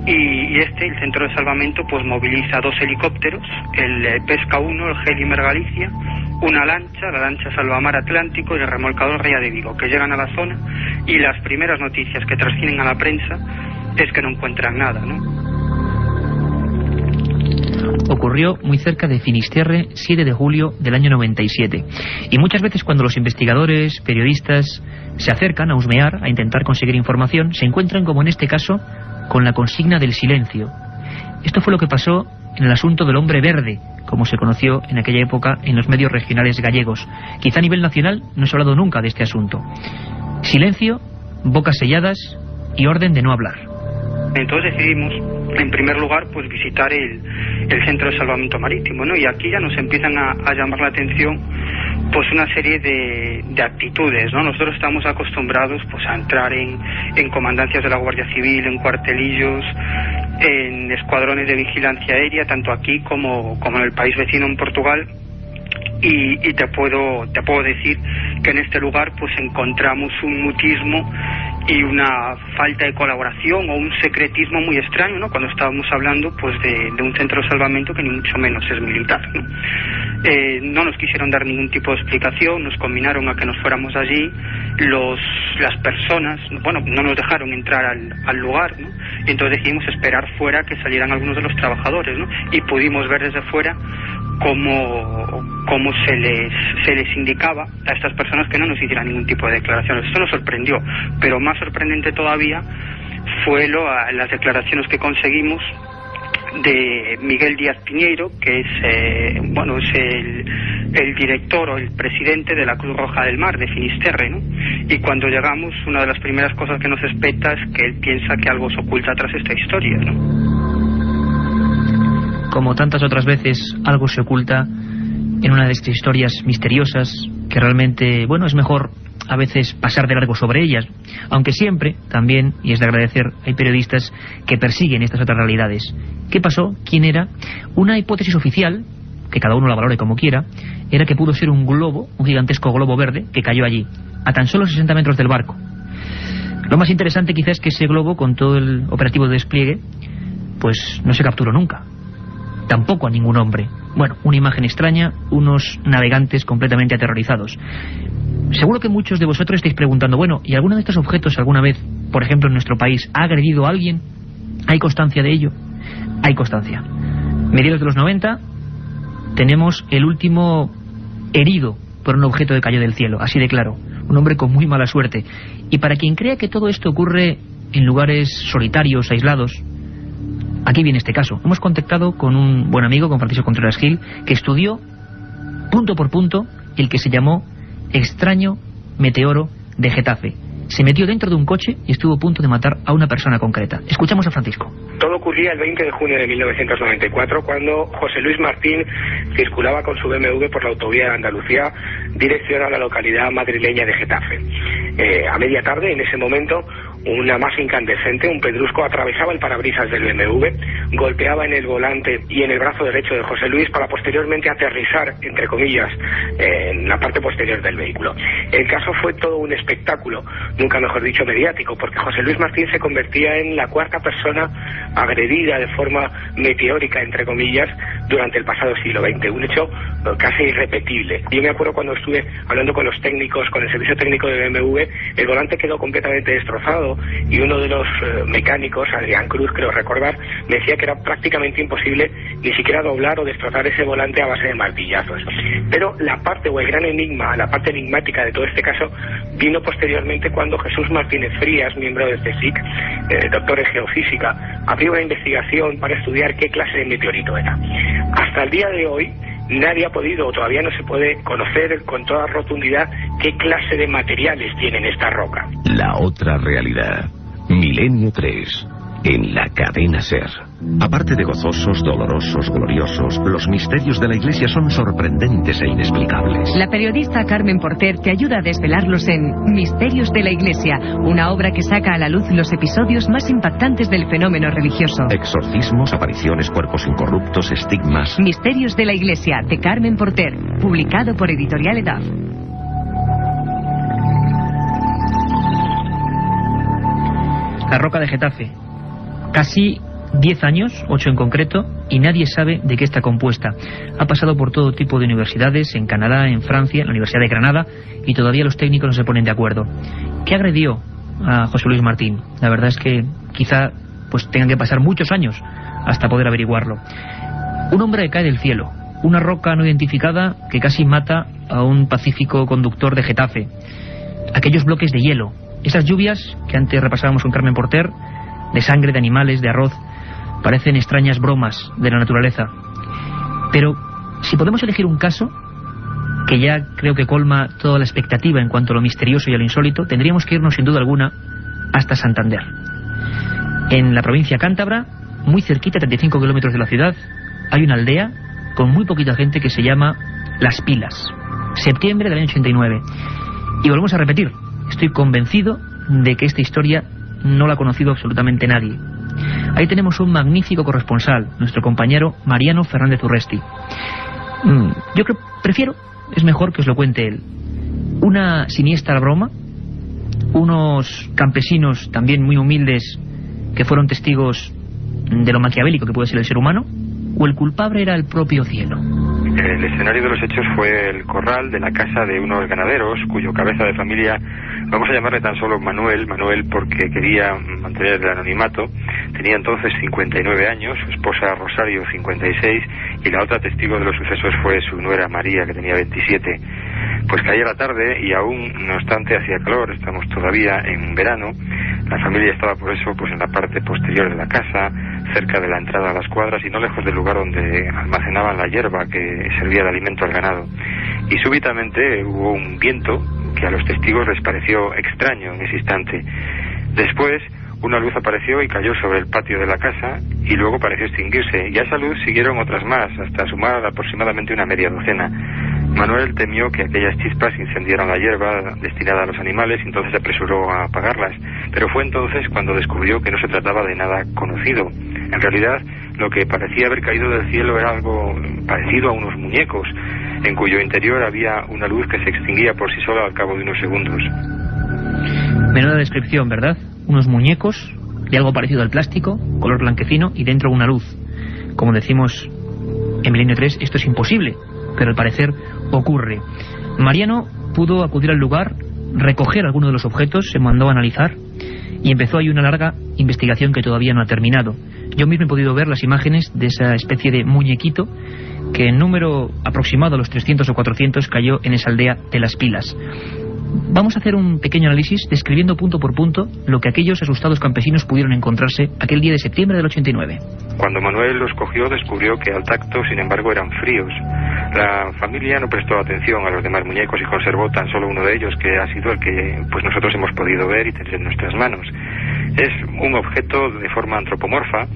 y el Centro de Salvamento pues moviliza 2 helicópteros, el Pesca 1, el Helimer Galicia, una lancha, la lancha Salvamar Atlántico, y el remolcador Ría de Vigo, que llegan a la zona, y las primeras noticias que trascienden a la prensa es que no encuentran nada, ¿no? Ocurrió muy cerca de Finisterre, 7 de julio del año 97. Y muchas veces cuando los investigadores, periodistas, se acercan a husmear, a intentar conseguir información, se encuentran, como en este caso, con la consigna del silencio. Esto fue lo que pasó en el asunto del hombre verde, como se conoció en aquella época en los medios regionales gallegos. Quizá a nivel nacional no se ha hablado nunca de este asunto. Silencio, bocas selladas y orden de no hablar. Entonces decidimos, en primer lugar, pues visitar el Centro de Salvamento Marítimo, ¿no? Y aquí ya nos empiezan a llamar la atención pues una serie de actitudes, ¿no? Nosotros estamos acostumbrados pues a entrar en comandancias de la Guardia Civil, en cuartelillos, en escuadrones de vigilancia aérea, tanto aquí como en el país vecino, en Portugal. Y te puedo decir que en este lugar pues encontramos un mutismo y una falta de colaboración o un secretismo muy extraño, ¿no? Cuando estábamos hablando pues de un centro de salvamento que ni mucho menos es militar, ¿no? No nos quisieron dar ningún tipo de explicación, nos combinaron a que nos fuéramos allí, las personas, bueno, no nos dejaron entrar al lugar, ¿no? Y entonces decidimos esperar fuera que salieran algunos de los trabajadores, ¿no? Y pudimos ver desde fuera cómo se les indicaba a estas personas que no nos hicieran ningún tipo de declaraciones. Esto nos sorprendió, pero más sorprendente todavía fue las declaraciones que conseguimos de Miguel Díaz Piñeiro, que es el director o el presidente de la Cruz Roja del Mar de Finisterre, ¿no? Y cuando llegamos, una de las primeras cosas que nos espeta es que él piensa que algo se oculta tras esta historia, ¿no? Como tantas otras veces, algo se oculta en una de estas historias misteriosas que realmente, bueno, es mejor a veces pasar de largo sobre ellas, aunque siempre, también, y es de agradecer, hay periodistas que persiguen estas otras realidades. ¿Qué pasó? ¿Quién era? Una hipótesis oficial, que cada uno la valore como quiera, era que pudo ser un globo, un gigantesco globo verde, que cayó allí, a tan solo 60 metros del barco. Lo más interesante quizás es que ese globo, con todo el operativo de despliegue, pues no se capturó nunca. Tampoco a ningún hombre. Bueno, una imagen extraña, unos navegantes completamente aterrorizados. Seguro que muchos de vosotros estáis preguntando, bueno, ¿y alguno de estos objetos alguna vez, por ejemplo en nuestro país, ha agredido a alguien? ¿Hay constancia de ello? Hay constancia. Mediados de los 90 tenemos el último herido por un objeto que cayó del cielo, así de claro. Un hombre con muy mala suerte. Y para quien crea que todo esto ocurre en lugares solitarios, aislados, aquí viene este caso. Hemos contactado con un buen amigo, con Francisco Contreras Gil, que estudió punto por punto, el que se llamó extraño meteoro de Getafe. Se metió dentro de un coche y estuvo a punto de matar a una persona concreta. Escuchamos a Francisco. Todo ocurría el 20 de junio de 1994, cuando José Luis Martín circulaba con su BMW por la autovía de Andalucía, dirección a la localidad madrileña de Getafe. A media tarde, en ese momento, una masa incandescente, un pedrusco, atravesaba el parabrisas del BMW, golpeaba en el volante y en el brazo derecho de José Luis para posteriormente aterrizar, entre comillas, en la parte posterior del vehículo. El caso fue todo un espectáculo, nunca mejor dicho mediático, porque José Luis Martín se convertía en la cuarta persona agredida de forma meteórica, entre comillas, durante el pasado siglo XX, un hecho casi irrepetible. Yo me acuerdo cuando estuve hablando con los técnicos, con el servicio técnico de BMW, el volante quedó completamente destrozado y uno de los mecánicos, Adrián Cruz, creo recordar, me decía que era prácticamente imposible ni siquiera doblar o destrozar ese volante a base de martillazos. Pero la parte o el gran enigma, la parte enigmática de todo este caso vino posteriormente cuando Jesús Martínez Frías, miembro del CSIC, doctor en geofísica, abrió una investigación para estudiar qué clase de meteorito era. Hasta el día de hoy nadie ha podido, o todavía no se puede conocer con toda rotundidad qué clase de materiales tienen esta roca. La otra realidad. Milenio 3. En la cadena SER. Aparte de gozosos, dolorosos, gloriosos, los misterios de la Iglesia son sorprendentes e inexplicables. La periodista Carmen Porter te ayuda a desvelarlos en Misterios de la Iglesia, una obra que saca a la luz los episodios más impactantes del fenómeno religioso. Exorcismos, apariciones, cuerpos incorruptos, estigmas. Misterios de la Iglesia, de Carmen Porter, publicado por Editorial Edad. La roca de Getafe. Casi 10 años, 8 en concreto, y nadie sabe de qué está compuesta. Ha pasado por todo tipo de universidades, en Canadá, en Francia, en la Universidad de Granada, y todavía los técnicos no se ponen de acuerdo. ¿Qué agredió a José Luis Martín? La verdad es que quizá pues tengan que pasar muchos años hasta poder averiguarlo. Un hombre que cae del cielo, una roca no identificada que casi mata a un pacífico conductor de Getafe. Aquellos bloques de hielo, esas lluvias que antes repasábamos con Carmen Porter, de sangre, de animales, de arroz, parecen extrañas bromas de la naturaleza. Pero si podemos elegir un caso que ya creo que colma toda la expectativa en cuanto a lo misterioso y a lo insólito, tendríamos que irnos sin duda alguna hasta Santander. En la provincia cántabra, muy cerquita, 35 kilómetros de la ciudad, hay una aldea con muy poquita gente que se llama Las Pilas. Septiembre del año 89. Y volvemos a repetir, estoy convencido de que esta historia no la ha conocido absolutamente nadie. Ahí tenemos un magnífico corresponsal, nuestro compañero Mariano Fernández Urresti. Yo prefiero, es mejor que os lo cuente él. Una siniestra broma, unos campesinos también muy humildes que fueron testigos de lo maquiavélico que puede ser el ser humano, o el culpable era el propio cielo. El escenario de los hechos fue el corral de la casa de unos ganaderos cuyo cabeza de familia, vamos a llamarle tan solo Manuel porque quería mantener el anonimato. Tenía entonces 59 años, su esposa Rosario 56 y la otra testigo de los sucesos fue su nuera María, que tenía 27. Pues caía la tarde y aún, no obstante, hacía calor, estamos todavía en verano. La familia estaba por eso pues en la parte posterior de la casa, cerca de la entrada a las cuadras y no lejos del lugar donde almacenaban la hierba que servía de alimento al ganado. Y súbitamente hubo un viento que a los testigos les pareció extraño en ese instante. Después, una luz apareció y cayó sobre el patio de la casa y luego pareció extinguirse, y a esa luz siguieron otras más, hasta sumar aproximadamente una media docena. Manuel temió que aquellas chispas incendiaran la hierba destinada a los animales y entonces se apresuró a apagarlas, pero fue entonces cuando descubrió que no se trataba de nada conocido. En realidad, lo que parecía haber caído del cielo era algo parecido a unos muñecos, en cuyo interior había una luz que se extinguía por sí sola al cabo de unos segundos. Menuda descripción, ¿verdad? Unos muñecos de algo parecido al plástico, color blanquecino y dentro una luz. Como decimos en Milenio 3, esto es imposible, pero al parecer ocurre. Mariano pudo acudir al lugar, recoger algunos de los objetos, se mandó a analizar y empezó ahí una larga investigación que todavía no ha terminado. Yo mismo he podido ver las imágenes de esa especie de muñequito que en número aproximado a los 300 o 400 cayó en esa aldea de Las Pilas. Vamos a hacer un pequeño análisis describiendo punto por punto lo que aquellos asustados campesinos pudieron encontrarse aquel día de septiembre del 89. Cuando Manuel los cogió, descubrió que al tacto, sin embargo, eran fríos. La familia no prestó atención a los demás muñecos y conservó tan solo uno de ellos, que ha sido el que pues nosotros hemos podido ver y tener en nuestras manos. Es un objeto de forma antropomorfa,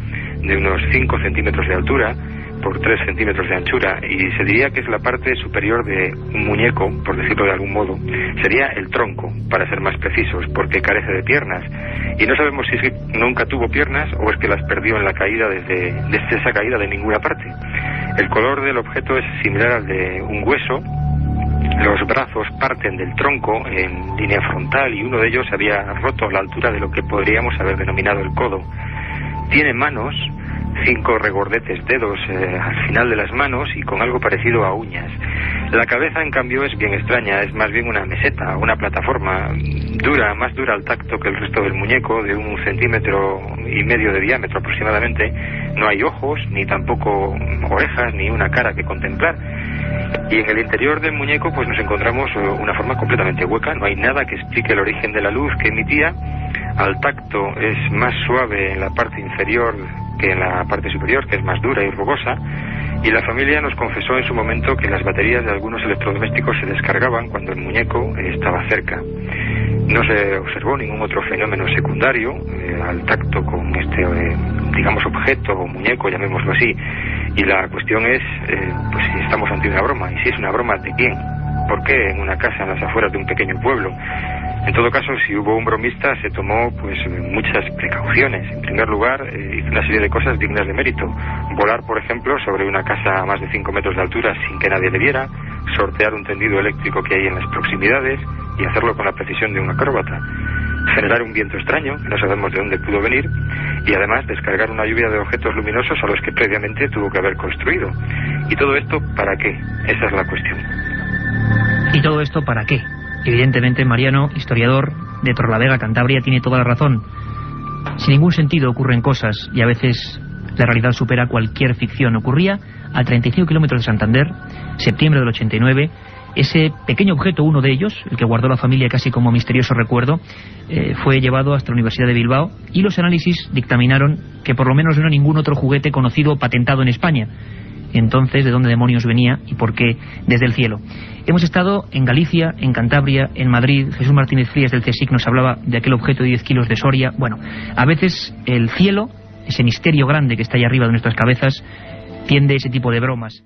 de unos 5 centímetros de altura por 3 centímetros de anchura, y se diría que es la parte superior de un muñeco, por decirlo de algún modo. Sería el tronco, para ser más precisos, porque carece de piernas, y no sabemos si es que nunca tuvo piernas o es que las perdió en la caída desde esa caída de ninguna parte. El color del objeto es similar al de un hueso. Los brazos parten del tronco en línea frontal y uno de ellos había roto a la altura de lo que podríamos haber denominado el codo. Tiene manos, 5 regordetes dedos al final de las manos y con algo parecido a uñas. La cabeza, en cambio, es bien extraña, es más bien una meseta, una plataforma dura, más dura al tacto que el resto del muñeco, de 1,5 centímetros de diámetro aproximadamente. No hay ojos, ni tampoco orejas, ni una cara que contemplar. Y en el interior del muñeco pues nos encontramos una forma completamente hueca, no hay nada que explique el origen de la luz que emitía. Al tacto es más suave en la parte inferior que en la parte superior, que es más dura y rugosa, y la familia nos confesó en su momento que las baterías de algunos electrodomésticos se descargaban cuando el muñeco estaba cerca. No se observó ningún otro fenómeno secundario al tacto con este, digamos, objeto o muñeco, llamémoslo así, y la cuestión es, pues si estamos ante una broma, y si es una broma, ¿de quién? ¿Por qué en una casa en las afueras de un pequeño pueblo? En todo caso, si hubo un bromista, se tomó pues muchas precauciones. En primer lugar, hizo una serie de cosas dignas de mérito. Volar, por ejemplo, sobre una casa a más de 5 metros de altura sin que nadie le viera, sortear un tendido eléctrico que hay en las proximidades y hacerlo con la precisión de un acróbata. Generar un viento extraño, que no sabemos de dónde pudo venir, y además descargar una lluvia de objetos luminosos a los que previamente tuvo que haber construido. ¿Y todo esto para qué? Esa es la cuestión. ¿Y todo esto para qué? Evidentemente, Mariano, historiador de Torrelavega, Cantabria, tiene toda la razón. Sin ningún sentido ocurren cosas y a veces la realidad supera cualquier ficción. Ocurría a 35 kilómetros de Santander, septiembre del 89. Ese pequeño objeto, uno de ellos, el que guardó la familia casi como misterioso recuerdo, fue llevado hasta la Universidad de Bilbao y los análisis dictaminaron que por lo menos no era ningún otro juguete conocido o patentado en España. Entonces, ¿de dónde demonios venía y por qué desde el cielo? Hemos estado en Galicia, en Cantabria, en Madrid. Jesús Martínez Frías del CSIC nos hablaba de aquel objeto de 10 kilos de Soria. Bueno, a veces el cielo, ese misterio grande que está ahí arriba de nuestras cabezas, tiende ese tipo de bromas.